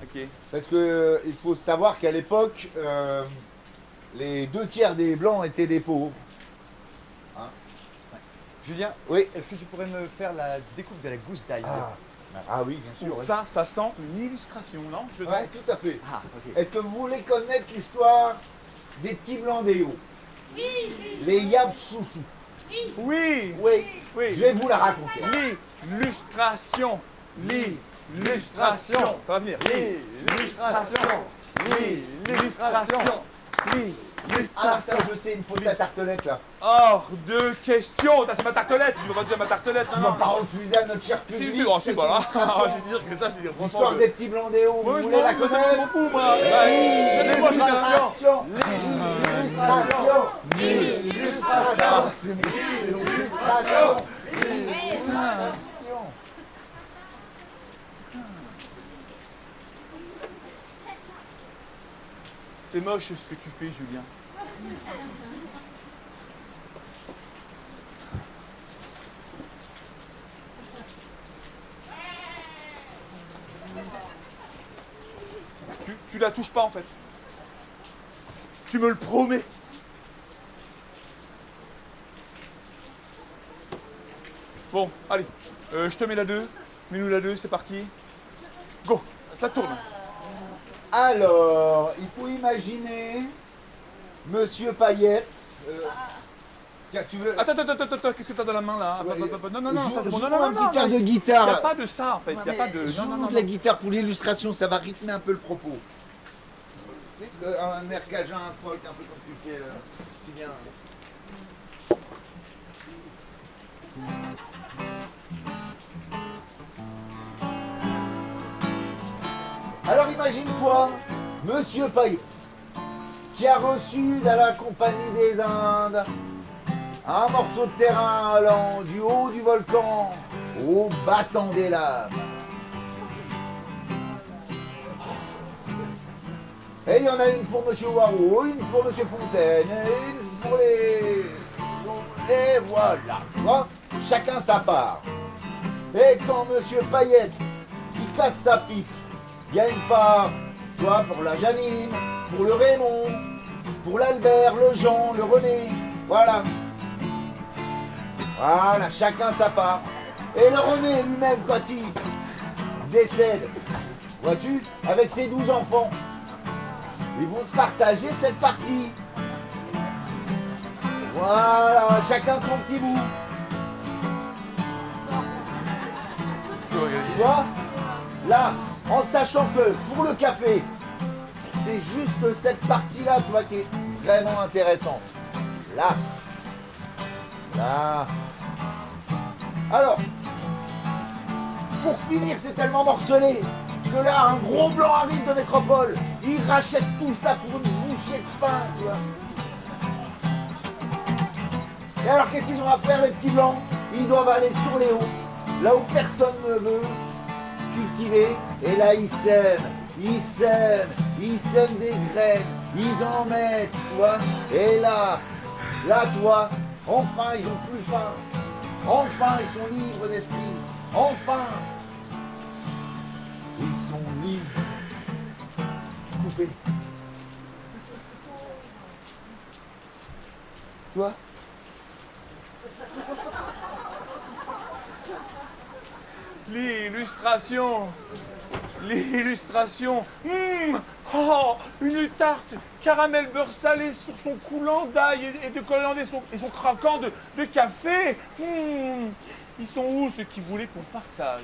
ok. Parce que il faut savoir qu'à l'époque, les 2 tiers des blancs étaient des pauvres. Julien, Oui. est-ce que tu pourrais me faire la découpe de la gousse d'ail? Ah oui, bien sûr. Pour ouais. ça sent une illustration, non? Je Ouais, tout à fait. Ah, ok. Est-ce que vous voulez connaître l'histoire des petits blancs des hauts? Les Yabsoussou. Oui, Oui. oui. Je vais vous la raconter. L'illustration. L'illustration. Ça va venir. L'illustration. L'illustration. Ah, ça, je sais, il me faut ta tartelette, là. Hors de question. C'est ma tartelette. Tu vas pas dire ma tartelette. Tu vas pas refuser à notre cher Si, public. si, oh, si, cette voilà. illustration. Je vais dire que ça, je vais dire. L'histoire des petits blancs des hauts, Moi, vous je voulez la m'en connaître? fous, moi. Ouais. Moi, je suis L'illustration. L'illustration. Ah, L'illustration. c'est bon. L'illustration. L'illustration. C'est moche ce que tu fais, Julien. Tu la touches pas en fait. Tu me le promets. Bon, allez, je te mets la 2. Mets-nous la 2, c'est parti. Go, ça tourne. Alors, il faut imaginer Monsieur Payette. Tiens, tu veux. Attends, qu'est-ce que t'as dans la main là? Non, ça c'est bon. Joue Non, un petit air de il n'y a guitare. pas de ça en fait. Il n'y a pas de. Joue de la guitare pour l'illustration, ça va rythmer un peu le propos. Tu sais, un air cajun, un folk, un peu comme tu fais si bien. Alors imagine-toi, Monsieur Payette, qui a reçu de la Compagnie des Indes un morceau de terrain allant du haut du volcan au battant des lames. Et il y en a une pour Monsieur Warou, une pour Monsieur Fontaine, et une pour les... Et voilà, tu vois, chacun sa part. Et quand Monsieur Payette, qui casse sa pipe, il y a une part, tu vois, pour la Janine, pour le Raymond, pour l'Albert, le Jean, le René, voilà. Voilà, chacun sa part. Et le René lui-même, quand il décède, vois-tu, avec ses 12 enfants, ils vont se partager cette partie. Voilà, chacun son petit bout. Tu vois? Là, en sachant que pour le café, c'est juste cette partie-là, tu vois, qui est vraiment intéressante. Là. Là. Alors, pour finir, c'est tellement morcelé que là, un gros blanc arrive de métropole. Il rachète tout ça pour une bouchée de pain, tu vois. Et alors, qu'est-ce qu'ils ont à faire, les petits blancs? Ils doivent aller sur les hauts, là où personne ne veut cultiver. Et là, ils sèment des graines, ils en mettent, tu vois. Et là, tu vois, enfin, ils ont plus faim. Enfin, ils sont libres d'esprit. Enfin, ils sont libres. Coupés. Tu vois? L'illustration. Oh, une tarte caramel beurre salé sur son coulant d'ail et de coriandre et son craquant de café. Ils sont où ceux qui voulaient qu'on partage?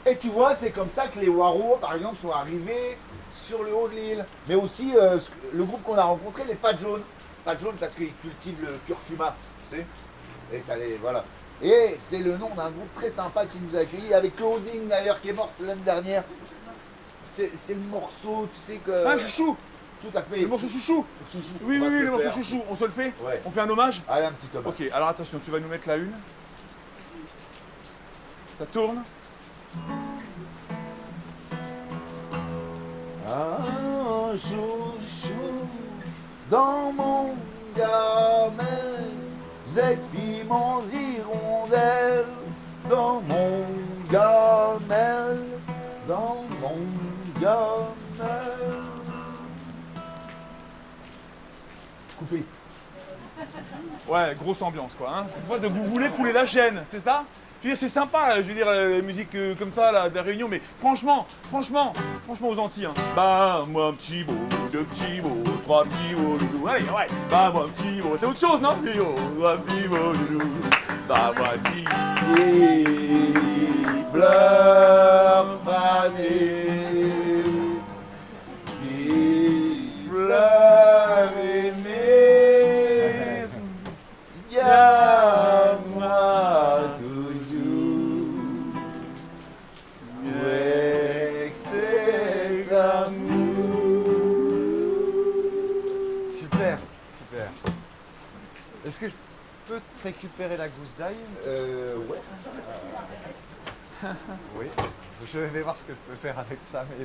Et tu vois, c'est comme ça que les Waro, par exemple, sont arrivés sur le haut de l'île. Mais aussi, le groupe qu'on a rencontré, les Pattes Jaunes. Pattes Jaunes parce qu'ils cultivent le curcuma, tu sais. Et ça les... Voilà. Et c'est le nom d'un groupe très sympa qui nous a accueillis, avec Claudine d'ailleurs, qui est morte l'année dernière. C'est le morceau, tu sais que... Ah, chouchou. Tout à fait. Le morceau chouchou. Chouchou. Oui, On va se le morceau faire. chouchou. On se le fait? Ouais. On fait un hommage? Allez, un petit hommage. Ok, alors attention, tu vas nous mettre la une. Ça tourne. Un chouchou dans mon gamin, zec piments hirondelles dans mon gamelle, dans mon gamelle. Coupé. Ouais, grosse ambiance quoi. Hein. Vous voulez couler la chaîne, c'est ça? Je veux dire, c'est sympa, je veux dire, la musique comme ça, là, des réunions, mais franchement aux Antilles, hein. Bah, moi, un petit mot, deux petits mots, trois petits mots, doudou. Allez, ouais. Bah, moi, un petit mot, c'est autre chose, non? Un petit mot, doudou. Bah, moi, un petit Fleurs fanées, vive fleurs aimées, garde-moi toujours, avec cet amour. Super, super. Est-ce que je peux te récupérer la gousse d'ail? Ouais. Oui. Je vais voir ce que je peux faire avec ça, mais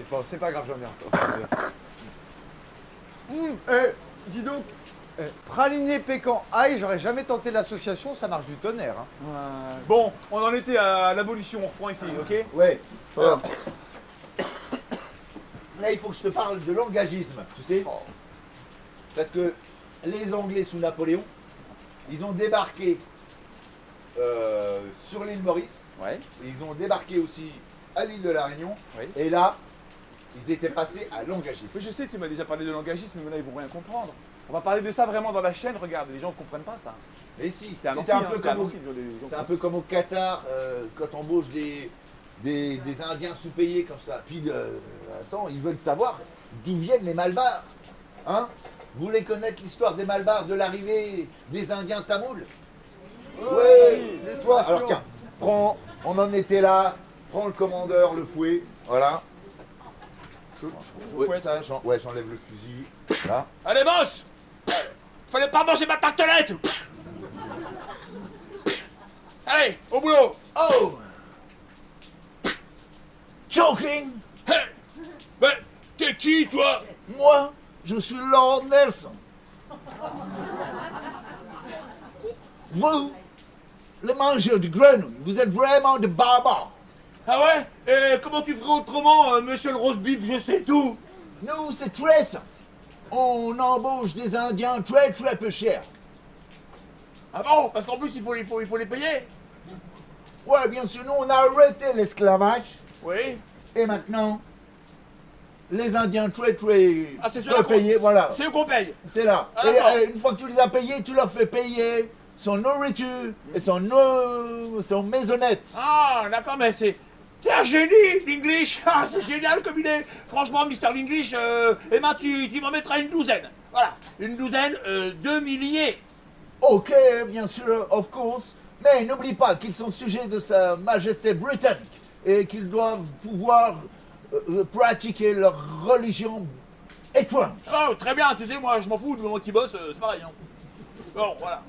bon, c'est pas grave, j'en ai encore. Dis donc, praliné pécan ail, j'aurais jamais tenté l'association, ça marche du tonnerre. Hein. Bon, on en était à l'abolition, on reprend ici, ok? Ouais. Alors, là, il faut que je te parle de l'engagisme, tu sais. Parce que les Anglais sous Napoléon, ils ont débarqué sur l'île Maurice. Ouais. Ils ont débarqué aussi à l'île de la Réunion. Oui. Et là, ils étaient passés à l'engagisme. Oui, je sais que tu m'as déjà parlé de l'engagisme, mais là, ils vont rien comprendre. On va parler de ça vraiment dans la chaîne, regarde, les gens ne comprennent pas ça. Et si, T'es à c'est un Nancy, peu hein, t'es à comme au, Nancy, les gens c'est un peu comme au Qatar, quand on embauche des Indiens sous-payés comme ça. Puis, attends, ils veulent savoir d'où viennent les Malbars. Hein? Vous voulez connaître l'histoire des Malbars, de l'arrivée des Indiens tamouls? Oui, toi. Alors tiens, prends, on en était là, prends le commandeur, le fouet, voilà. Ouais, fouette. ça, j'enlève le fusil, là. Allez, boss! Fallait pas manger ma tartelette! Allez, au boulot! Oh! Choking! Hey! Ben, t'es qui, toi? Moi, je suis Lord Nelson. Vous, les mangeurs de grenouilles, vous êtes vraiment des barbares. Ah ouais? Et comment tu ferais autrement, monsieur le roast beef, je sais tout? Nous, c'est très simple. On embauche des Indiens très peu chers. Ah bon? Parce qu'en plus, il faut les payer? Ouais, bien sûr, nous, on a arrêté l'esclavage. Oui. Et maintenant, les Indiens Ah, c'est ceux-là payés, voilà. C'est eux qu'on paye. C'est là. Ah, Et d'accord. une fois que tu les as payés, tu leur fais payer son nourriture et son maisonnette. Ah, d'accord, mais t'es un génie, l'English. Ah, c'est génial comme il est. Franchement, Mister l'English, Emma, tu m'en mettras une douzaine. Voilà, une douzaine, 2 milliers. Ok, bien sûr, of course. Mais n'oublie pas qu'ils sont sujets de Sa Majesté britannique et qu'ils doivent pouvoir pratiquer leur religion étrange. Oh, très bien, tu sais, moi, je m'en fous, du moment qu'ils bossent, c'est pareil. Hein. Bon, voilà.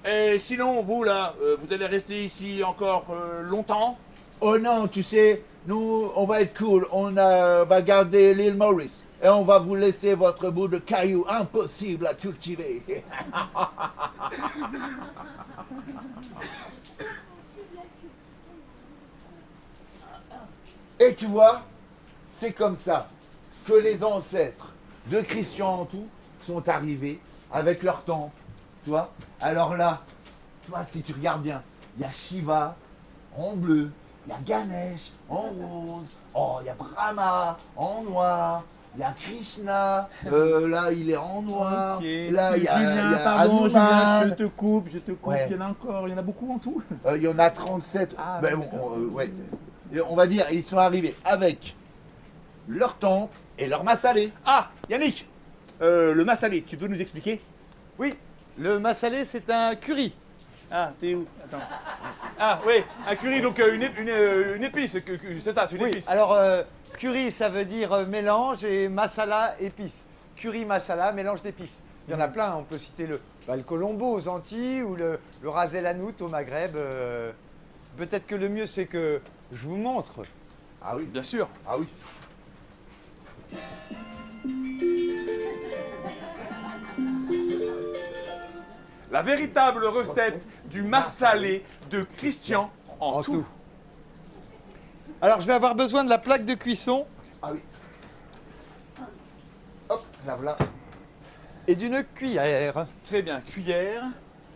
Et sinon, vous, là, vous allez rester ici encore longtemps? Oh non, tu sais, nous, on va être cool. On va garder l'île Maurice et on va vous laisser votre bout de caillou impossible à cultiver. Et tu vois, c'est comme ça que les ancêtres de Christian en tout sont arrivés avec leur temple, tu vois. Alors là, toi, si tu regardes bien, il y a Shiva en bleu, il y a Ganesh en rose, oh, il y a Brahma en noir, il y a Krishna, là, il est en noir, Ok. là, il y a pardon, Julien, Hanuman. je te coupe, Ouais. il y en a encore, il y en a beaucoup en tout. Il y en a 37. Ah, Ben d'accord. bon, ouais. Et on va dire, ils sont arrivés avec leur temple et leur massalé. Ah, Yannick, le massalé, tu peux nous expliquer? Oui, le massalé, c'est un curry. Ah, t'es où? Attends. Ah, oui, un curry, donc une épice, c'est ça, c'est une Oui, épice. alors curry, ça veut dire mélange et masala, épice. Curry masala, mélange d'épices. Il y en a plein, on peut citer le colombo aux Antilles ou le ras el hanout au Maghreb. Peut-être que le mieux, c'est que je vous montre. Ah oui, Bien sûr. ah oui. La véritable recette du massalé de Christian en tout. Alors, je vais avoir besoin de la plaque de cuisson Ah oui. Hop, là voilà. et d'une cuillère. Très bien, cuillère.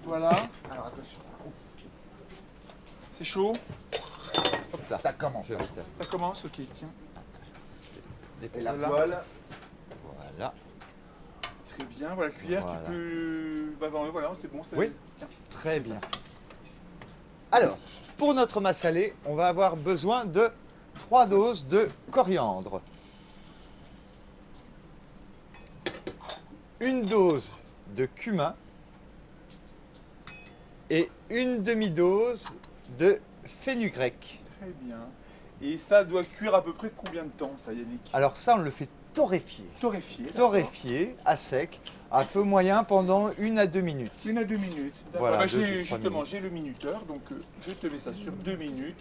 Voilà. Alors attention. C'est chaud. Hop là. Ça commence. Ça commence, ok, tiens. Et la Voilà. poêle. Voilà. Très bien, voilà, cuillère, Voilà. tu peux... Bah voilà, c'est bon. Oui. Tiens. Très bien. Alors, pour notre massalé, on va avoir besoin de 3 doses de coriandre. Une dose de cumin et une demi-dose de fenugrec. Très bien. Et ça doit cuire à peu près combien de temps, ça, Yannick? Alors ça, on le fait torréfier. Torréfié. d'accord. Torréfier à sec, à feu moyen pendant 1 à 2 minutes. 1 à 2 minutes. D'accord. Voilà, Bah, 2 à 3 justement, minutes. j'ai le minuteur, donc je te mets ça sur 2 minutes.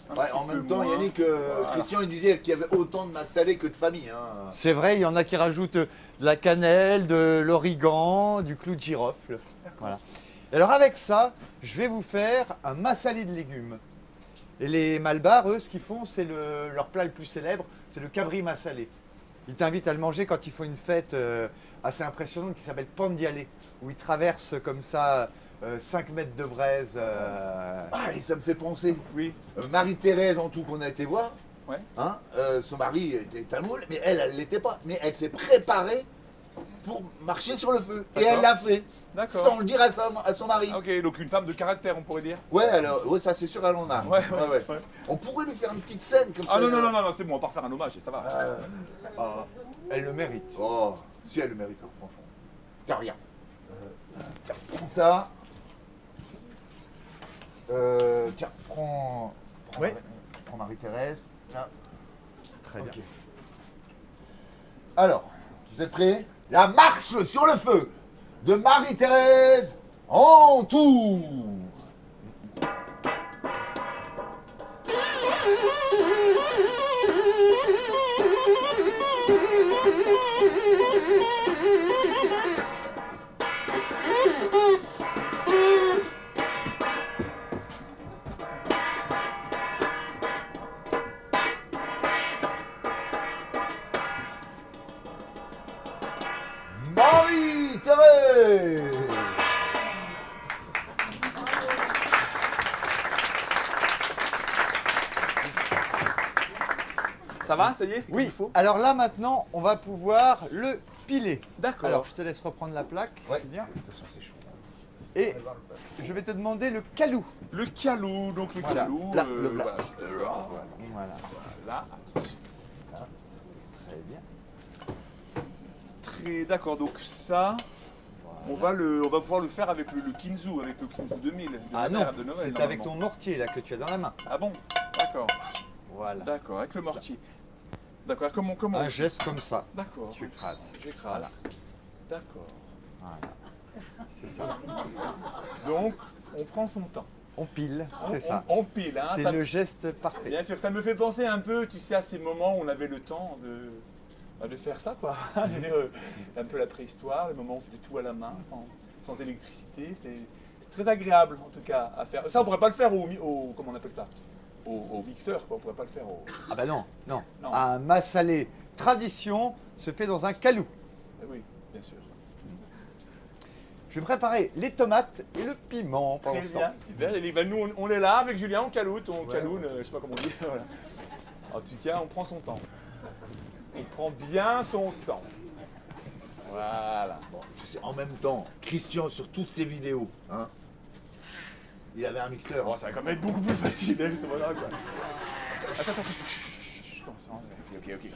Un Ouais, petit en peu même temps, moins. Yannick, Voilà. Christian il disait qu'il y avait autant de massalé que de famille. Hein. C'est vrai, il y en a qui rajoutent de la cannelle, de l'origan, du clou de girofle. Voilà. Et alors avec ça, je vais vous faire un massalé de légumes. Et les Malbars, eux, ce qu'ils font, c'est leur plat le plus célèbre, c'est le cabri massalé. Ils t'invitent à le manger quand ils font une fête assez impressionnante qui s'appelle Pandialé, où ils traversent comme ça 5 mètres de braise. Ah, et ça me fait penser. Oui. Marie-Thérèse, en tout, qu'on a été voir. Ouais. Hein, son mari était tamoul, mais elle l'était pas. Mais elle s'est préparée pour marcher sur le feu. Et D'accord. elle l'a fait. D'accord. Sans le dire à son mari. Ah, ok, donc une femme de caractère, on pourrait dire. Ouais, alors, ouais, ça c'est sûr, elle en a. Ouais. On pourrait lui faire une petite scène comme Ah ça. non, c'est bon, on va pas refaire un hommage et ça va. Ah, Elle le mérite. oh, si elle le mérite, hein, franchement. Tiens, regarde. Tiens, prends ça. Tiens, prends Ouais. prends Marie-Thérèse. Là. Très Ok. bien. Alors, vous êtes prêts? La marche sur le feu de Marie-Thérèse en tout. Marie-Thérèse. Ça va, ça y est, c'est Oui, qu'il faut. alors là maintenant, on va pouvoir le piler. D'accord. Alors, je te laisse reprendre la plaque. Ouais. Bien. De toute façon, c'est chaud. Et je vais te demander le calou. Le calou, donc le Voilà. calou. Là, le plat. Voilà, je- là, Voilà. là. Très bien. Très d'accord, donc ça, on va pouvoir le faire avec le Kinzu, avec le Kinzu 2000. De Ah la non, mère de Noël, c'est avec ton normalement. mortier là que tu as dans la main. Ah bon. D'accord, Voilà. d'accord, avec le mortier. D'accord, comment Un geste comme ça. D'accord. Tu écrases. J'écrase. Voilà. D'accord. Voilà. C'est ça. Donc, on prend son temps. On pile, On- c'est ça. On pile, hein. C'est ça- le geste parfait. Bien sûr, ça me fait penser un peu, tu sais, à ces moments où on avait le temps de faire ça, quoi. Je veux dire, un peu la préhistoire, le moment où on faisait tout à la main, sans électricité. C'est très agréable, en tout cas, à faire. Ça, on pourrait pas le faire au comment on appelle ça? Au mixeur, quoi. On pourrait pas le faire au... Ah bah non, non. Non. Un massalé tradition se fait dans un calou. Oui, bien sûr. Je vais préparer les tomates et le piment pendant Très ce temps. bien, super. Et ben, nous, on est là avec Julien, on caloute, je sais pas comment on dit. Voilà. En tout cas, on prend son temps. On prend bien son temps. Voilà. Bon, tu sais, en même temps, Christian, sur toutes ses vidéos, hein, il avait un mixeur. Oh, ça va quand même être beaucoup plus facile, hein, c'est pas grave, quoi. Attends, chut, chut, chut, chut, non, c'est vrai. Ok.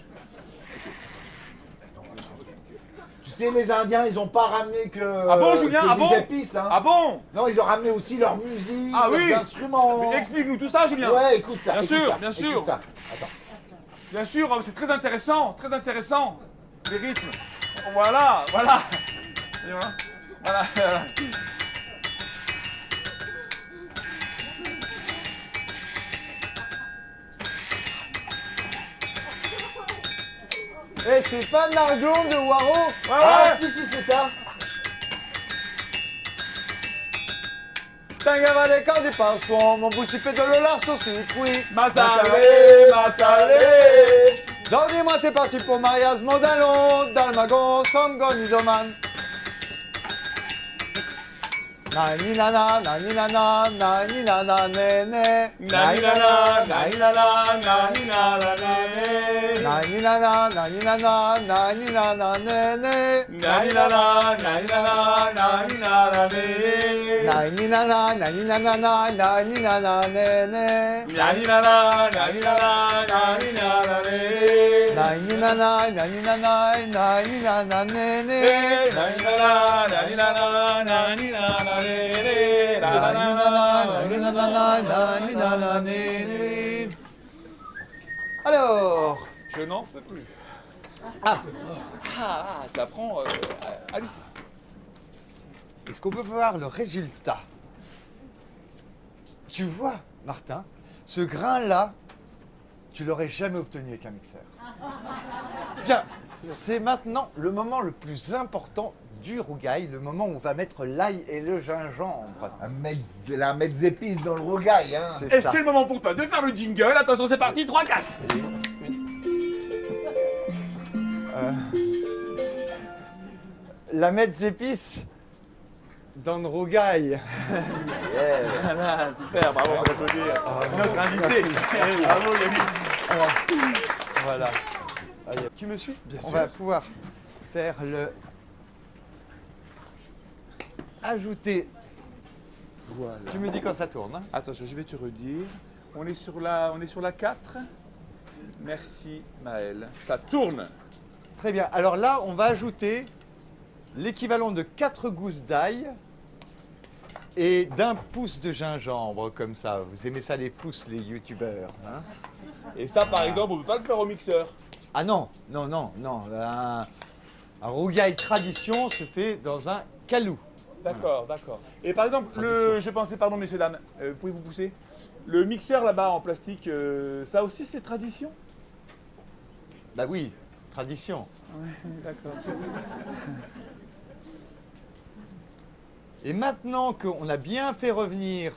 Tu sais, les Indiens, ils ont pas ramené que, Ah bon, Julien, que ah des bon épices. Hein. Ah bon? Non, ils ont ramené aussi leur musique, Ah leurs oui. instruments. Mais explique-nous tout ça, Julien. Ouais, écoute ça. Bien écoute sûr, ça, bien écoute sûr. ça. Attends. Bien sûr, c'est très intéressant, les rythmes. Voilà. Et voilà. Voilà. Eh, c'est pas de l'argon de Waro? Ah, si, c'est ça. Tangava des cordes des pinceaux, mon boussipé de l'olard sur circuit. Massalé. Dis-moi, t'es parti pour mariage Mondalon, Dalmagon, Sangon, Isoman. Nani nana, nani nana, nani nana, nene. Nani nana, nani nana, nani nana, nene. Nani nana, nani nana, nani nana, nene. Nani nana, nani nana, nani nana, nene. Nani nana, nani nana, nani nana, nene. Nani nana, nani nana, nani nana, nene. Nani nana, nani nana, nani nana, nene. Nani nana, nani nana, nani nana, nene. Nani nana, nani nana, nani nana, nene. Alors, Je n'en peux plus. ah, Ça prend Alice. est-ce qu'on peut voir le résultat? Tu vois, Martin, ce grain-là, tu l'aurais jamais obtenu avec un mixeur. Bien, c'est maintenant le moment le plus important du rougail, le moment où on va mettre l'ail et le gingembre. La mettre épices dans le rougail, hein. Et c'est le moment pour toi de faire le jingle. Attention, c'est parti, 3-4. La mettre épices dans le rougail. Voilà, super, bravo, on peut applaudir. Notre invité. Bravo, Yannick. Voilà. Allez, tu me suis? Bien On sûr. va pouvoir faire le... Ajouter. Voilà. Tu me dis quand ça tourne, hein? Attention, je vais te redire. On est sur la 4. Merci, Maël. Ça tourne. Très bien. Alors là, on va ajouter l'équivalent de 4 gousses d'ail et d'un pouce de gingembre, comme ça. Vous aimez ça, les pouces, les youtubeurs, hein? Et ça, par exemple, on ne peut pas le faire au mixeur. Ah non, non, non, non. Un rougail tradition se fait dans un calou. D'accord, d'accord. Et par exemple, Tradition. je pensais, pardon, messieurs, dames, pouvez-vous pousser? Le mixeur là-bas en plastique, ça aussi, c'est tradition? Bah oui, tradition. D'accord. Et maintenant qu'on a bien fait revenir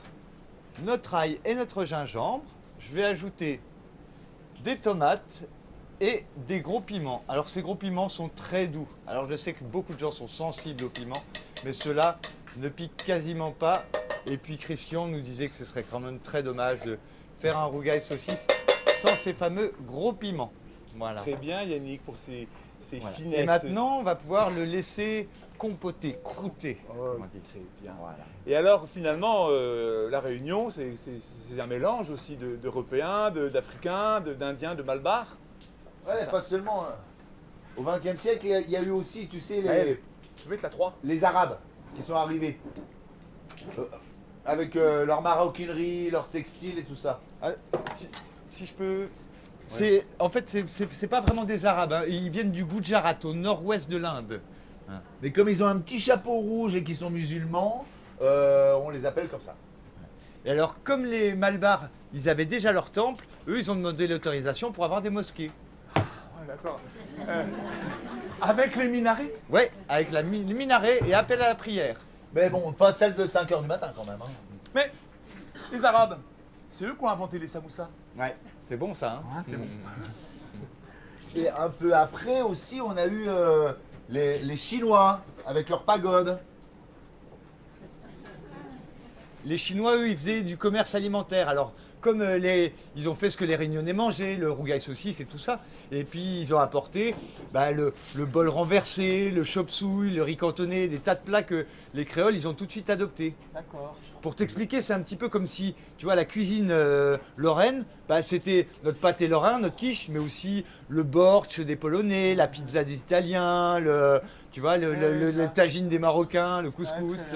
notre ail et notre gingembre, je vais ajouter des tomates et des gros piments. Alors ces gros piments sont très doux. Alors je sais que beaucoup de gens sont sensibles aux piments, mais ceux-là ne piquent quasiment pas. Et puis Christian nous disait que ce serait quand même très dommage de faire un rougail saucisse sans ces fameux gros piments. Voilà. Très bien, Yannick, pour ces Voilà. finesses. Et maintenant, on va pouvoir le laisser compoter, croûter. Oh, comme on dit. très bien. Voilà. Et alors, finalement, la Réunion, c'est un mélange aussi d'Européens, d'Africains, d'Indiens, de Malbar. Ouais, pas seulement. Au XXe siècle, il y a eu aussi, tu sais, Ouais. Je vais mettre la 3. les Arabes qui sont arrivés. Avec leur maroquinerie, leur textile et tout ça. Ah, si je peux. En fait, c'est pas vraiment des Arabes. Hein. Ils viennent du Gujarat, au nord-ouest de l'Inde. Mais comme ils ont un petit chapeau rouge et qu'ils sont musulmans, on les appelle comme ça. Et alors, comme les Malbars, ils avaient déjà leur temple, eux, ils ont demandé l'autorisation pour avoir des mosquées. Ouais, d'accord. Avec les minarets. Ouais, avec les minarets et appel à la prière. Mais bon, pas celle de 5h du matin quand même. Hein. Mais les Arabes, c'est eux qui ont inventé les samoussas. Ouais, c'est bon ça. Hein. Ah, c'est bon. Et un peu après aussi, on a eu les Chinois avec leurs pagodes. Les Chinois, eux, ils faisaient du commerce alimentaire. Alors, comme ils ont fait ce que les Réunionnais mangeaient, le rougail saucisse et tout ça, et puis ils ont apporté le bol renversé, le chop-suey, le riz cantonné, des tas de plats que les créoles, ils ont tout de suite adoptés. D'accord. Pour t'expliquer, c'est un petit peu comme si, tu vois, la cuisine lorraine, c'était notre pâté lorrain, notre quiche, mais aussi le bortsch des Polonais, la pizza des Italiens, le tagine des Marocains, le couscous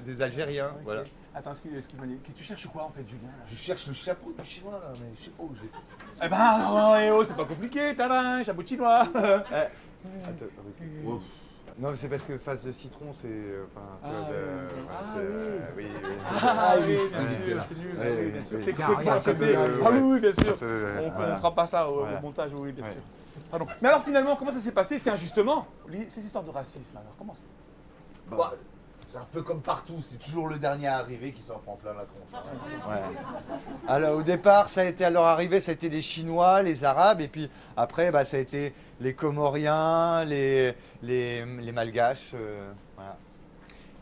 des Algériens. Ok. Voilà. Attends, tu cherches quoi en fait, Julien là? Je cherche le chapeau du chinois là, mais je sais pas où je l'ai fait. Eh ben, c'est pas compliqué, tadam, chapeau chinois. Attends, non, mais c'est parce que face de citron, c'est. Oui. Ah oui, oui, bien oui, sûr, oui. c'est nul. Oui, Oui, oui, bien sûr. oui. C'est Car complètement rien, à ça côté. peut- Ah oui, bien sûr. On Voilà. fera pas ça au Voilà. montage, oui, bien Ouais. sûr. Pardon. Mais alors finalement, comment ça s'est passé? Tiens, justement, ces histoires de racisme, alors comment c'est? Bah, c'est un peu comme partout, c'est toujours le dernier arrivé qui s'en prend plein la tronche. Hein. Ouais. Alors au départ, ça a été à leur arrivée, ça a été les Chinois, les Arabes, et puis après, ça a été les Comoriens, les Malgaches. Voilà.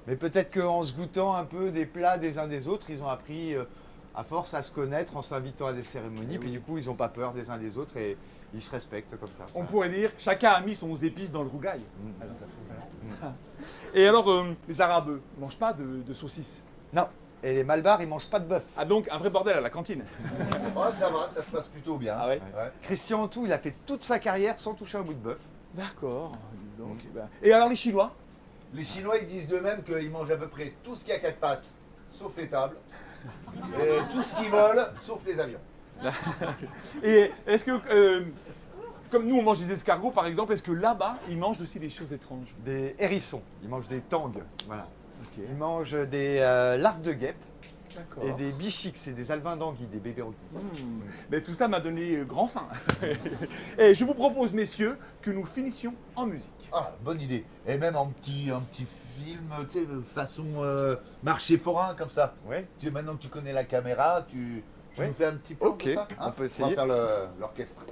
Mais peut-être qu'en se goûtant un peu des plats des uns des autres, ils ont appris à force à se connaître en s'invitant à des cérémonies. Puis du coup, ils n'ont pas peur des uns des autres et ils se respectent comme ça. On pourrait dire, chacun a mis son épice dans le rougail. Tout à fait. Et alors, les Arabes, eux, ne mangent pas de saucisses. Non. Et les Malbars, ils mangent pas de bœuf. Ah donc, un vrai bordel à la cantine. Ouais, ça va, ça se passe plutôt bien. Ah ouais. Ouais. Christian Antou, il a fait toute sa carrière sans toucher un bout de bœuf. D'accord. dis donc. Et alors les Chinois? Les Chinois, ils disent d'eux-mêmes qu'ils mangent à peu près tout ce qui a quatre pattes, sauf les tables, et tout ce qui vole, sauf les avions. Et est-ce que, comme nous on mange des escargots par exemple, est-ce que là-bas ils mangent aussi des choses étranges? Des hérissons, ils mangent des tangues. Voilà. Ok. Ils mangent des larves de guêpes D'accord. et des bichiques, c'est des alevins d'anguilles, des bébés requins. Mais tout ça m'a donné grand faim. Et je vous propose, messieurs, que nous finissions en musique. Ah, bonne idée. Et même un petit film, tu sais, façon marché forain, comme ça. Ouais. Maintenant que tu connais la caméra, tu Ouais. nous fais un petit peu Ok, comme ça, on peut On essayer. va faire l'orchestre.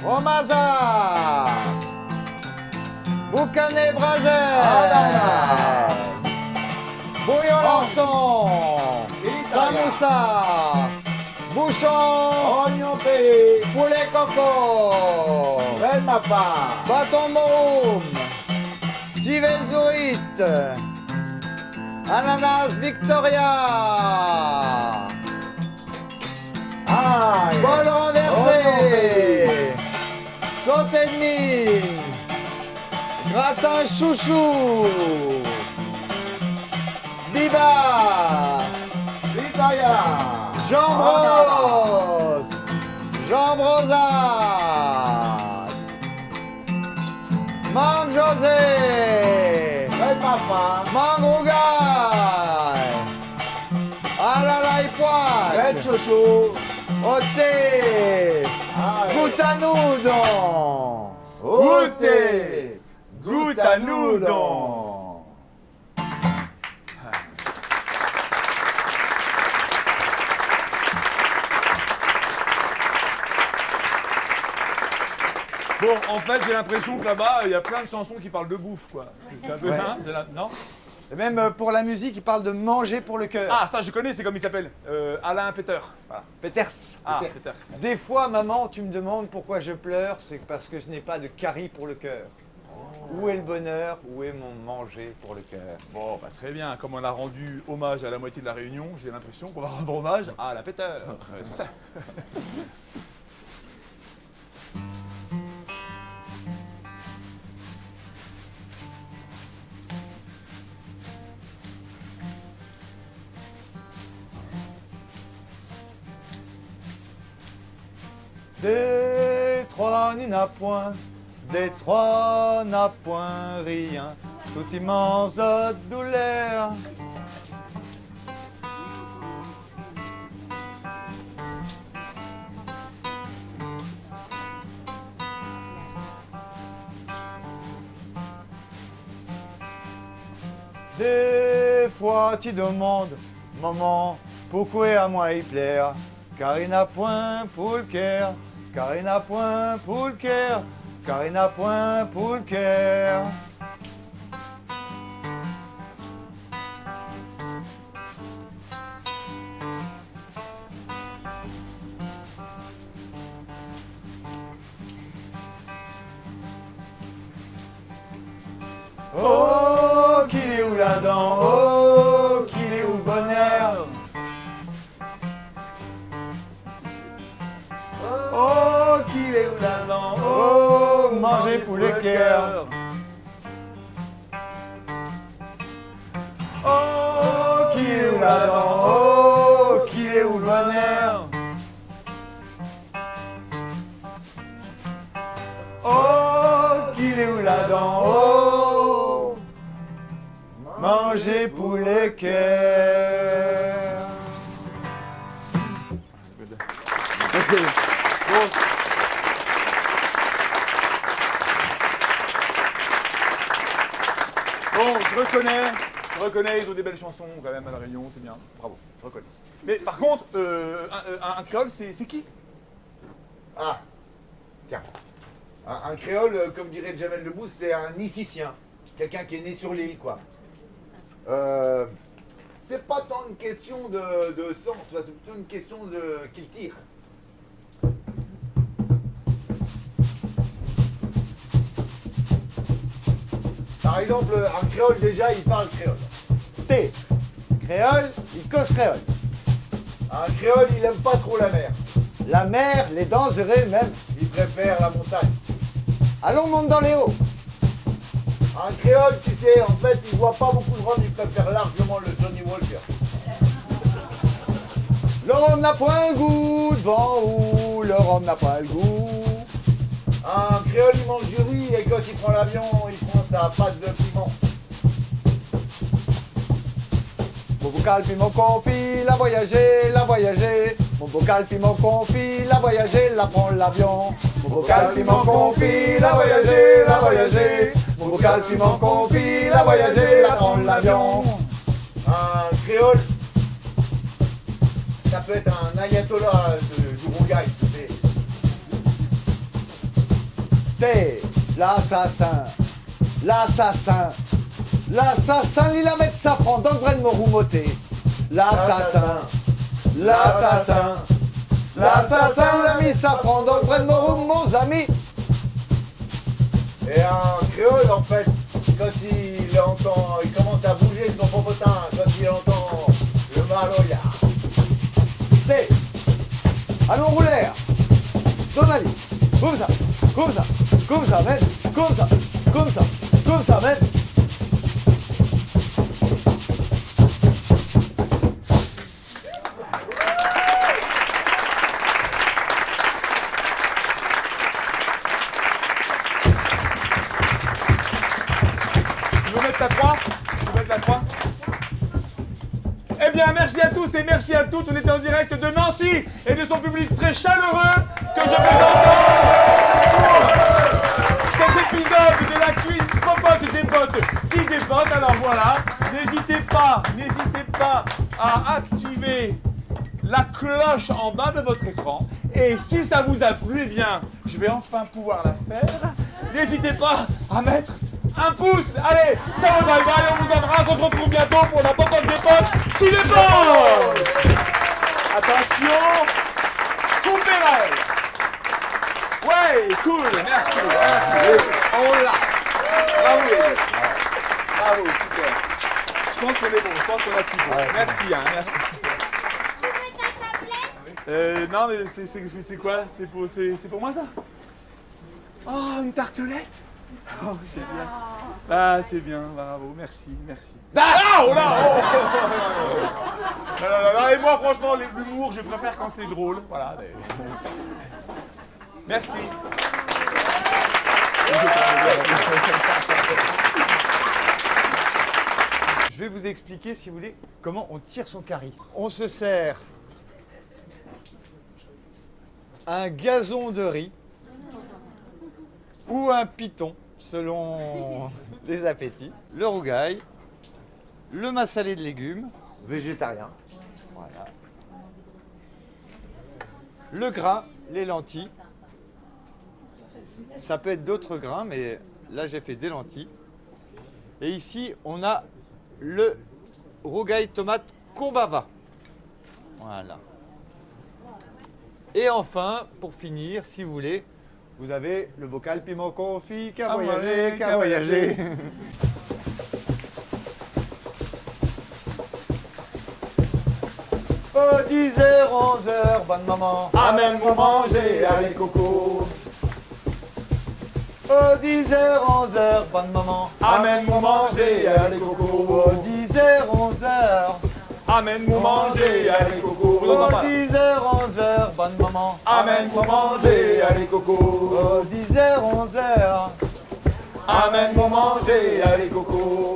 Romaza, Boucanet Bragel, Bouillon Larson, Samoussa, Bouchon, Oignon payé, Poulet Coco, belle ma part. Bâton Morum, Civezoïte, Ananas Victoria, Aïe. bol renversé, sauté de mine, gratin chouchou, bibas, Vitaya. jambe rose, jambe rosade, mangue José, Belle ma part. mangue rougail, alalai Belle pointe, chouchou. ôté, Aïe. goutte à noudon. Goûtez, goûte à nous donc. Bon, en fait, j'ai l'impression que là-bas, il y a plein de chansons qui parlent de bouffe, quoi. C'est un peu Ouais. hein, non? Et même pour la musique, il parle de manger pour le cœur. Ah, ça, je connais, c'est comme il s'appelle. Alain Peter. Voilà. Peters. Ah, Peters. Peters. Des fois, maman, tu me demandes pourquoi je pleure, c'est parce que je n'ai pas de carie pour le cœur. Où est le bonheur? Où est mon manger pour le cœur? Bon, bah, très bien. Comme on a rendu hommage à la moitié de la réunion, j'ai l'impression qu'on va rendre hommage à la Peter. Ça. Détroit n'y n'a point, Détroit n'a point rien, toute immense douleur. Des fois tu demandes, maman, pourquoi à moi il plaire? Car il n'a point pour le cœur, car il n'a point pour le cœur, car il n'a point pour le cœur. Oh, qu'il est où la dent? Oh, qu'il est où le bonheur? Oh, qu'il est où la dent? Oh, manger pour le cœur. Oh, Qu'il est où la dent? Oh, qu'il est où le bonheur? Oh, qu'il est où la dent? Oh, manger pour le cœur. Bon. Bon, je reconnais, ils ont des belles chansons quand même à La Réunion, c'est bien, bravo, je reconnais. Mais par contre, un créole, c'est qui? Ah, tiens. Un créole, comme dirait Jamel Debbouze, c'est un Nicicien. Quelqu'un qui est né sur l'île, quoi. C'est pas tant une question de sang, tu vois, c'est plutôt une question de qu'il tire. Par exemple, un créole, déjà, il parle créole. T. Créole, il cause créole. Un créole, il aime pas trop la mer. La mer, les dangereux même. Il préfère la montagne. Allons, monte dans les hauts. Un créole, tu sais, en fait, il voit pas beaucoup de rhum, il préfère largement le Johnny Walker. Le rhum n'a point un goût devant où le rhum n'a pas le goût. Un créole, il mange du riz et quand il prend l'avion, il prend sa pâte de piment. Mon bocal piment confit, la voyager, la voyager. Mon bocal piment confit, la voyager, la prendre l'avion. Mon bocal piment confit, la voyager, la voyager. Mon bocal piment confit, la voyager, la prendre l'avion. Un créole, ça peut être un ayatollah du rougail, tu sais. T'es l'assassin, l'assassin. L'assassin, il a mettre safran dans le bras de mon roumoté. L'assassin, l'assassin. L'assassin, il a mis safran dans le bras de mon roum, mon ami. Et un créole, en fait, quand il entend, il commence à bouger son popotin, quand il entend le maloya. T'es. Allons rouler. Donali. Comme ça, comme ça, comme ça, mec. Comme ça, comme ça, comme ça, mec. Eh bien, merci à tous et merci à toutes. On était en direct de Nancy et de son public très chaleureux que je présente pour cet épisode de la cuisine popote des potes qui dépotent. Alors voilà, n'hésitez pas à activer la cloche en bas de votre écran. Et si ça vous a plu, eh bien, je vais enfin pouvoir la faire. N'hésitez pas à mettre un pouce. Allez, ciao, bye bye, on vous embrasse. On se retrouve bientôt pour la popote des potes qui dépose. Attention, coupez-la. Ouais, cool, merci. On l'a. Bravo, les gars. Bravo, super. Je pense qu'on est bon, je pense qu'on a ce qu'il faut. Merci, hein, merci, super. Non, mais c'est quoi? C'est pour moi, ça? Oh, une tartelette? Oh, génial. Ah, c'est bien, bravo, merci. Ah, oh là, oh. Et moi, franchement, l'humour, je préfère quand c'est drôle. Voilà. Merci. Je vais vous expliquer, si vous voulez, comment on tire son curry. On se sert un gazon de riz ou un piton, selon les appétits, le rougail, le massalé de légumes, Végétarien. voilà, le grain, les lentilles. Ça peut être d'autres grains, mais là j'ai fait des lentilles. Et ici, on a le rougail tomate combava. Voilà. Et enfin, pour finir, si vous voulez, vous avez le bocal piment confit qui a voyagé, qui a voyagé. Oh, 10h, 11h, bonne maman, amène-moi manger avec coco. Oh, 10h, 11h, bonne maman, amène-moi manger avec coco. Oh, 10h, 11h, Amène-moi manger avec coco. oh, 10h, 11h, bonne maman, Amène-moi manger avec coco. oh, 10h, 11h, Amène-moi manger avec coco.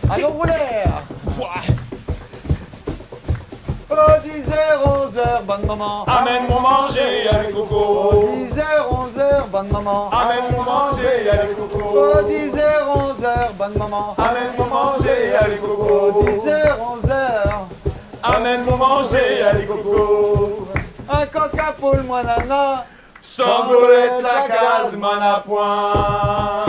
allons rouler. 10h, 11h, bonne maman. Amène mon manger, y'a les cocos. 10h, 11h, bonne maman. Amène mon manger, y'a les cocos. 10h, 11h, bonne maman. Amène mon manger, y'a les cocos. 10h, 11h. Amène mon manger, y'a les cocos. Un coca pour le mois nana. Sans golette la case, man à point.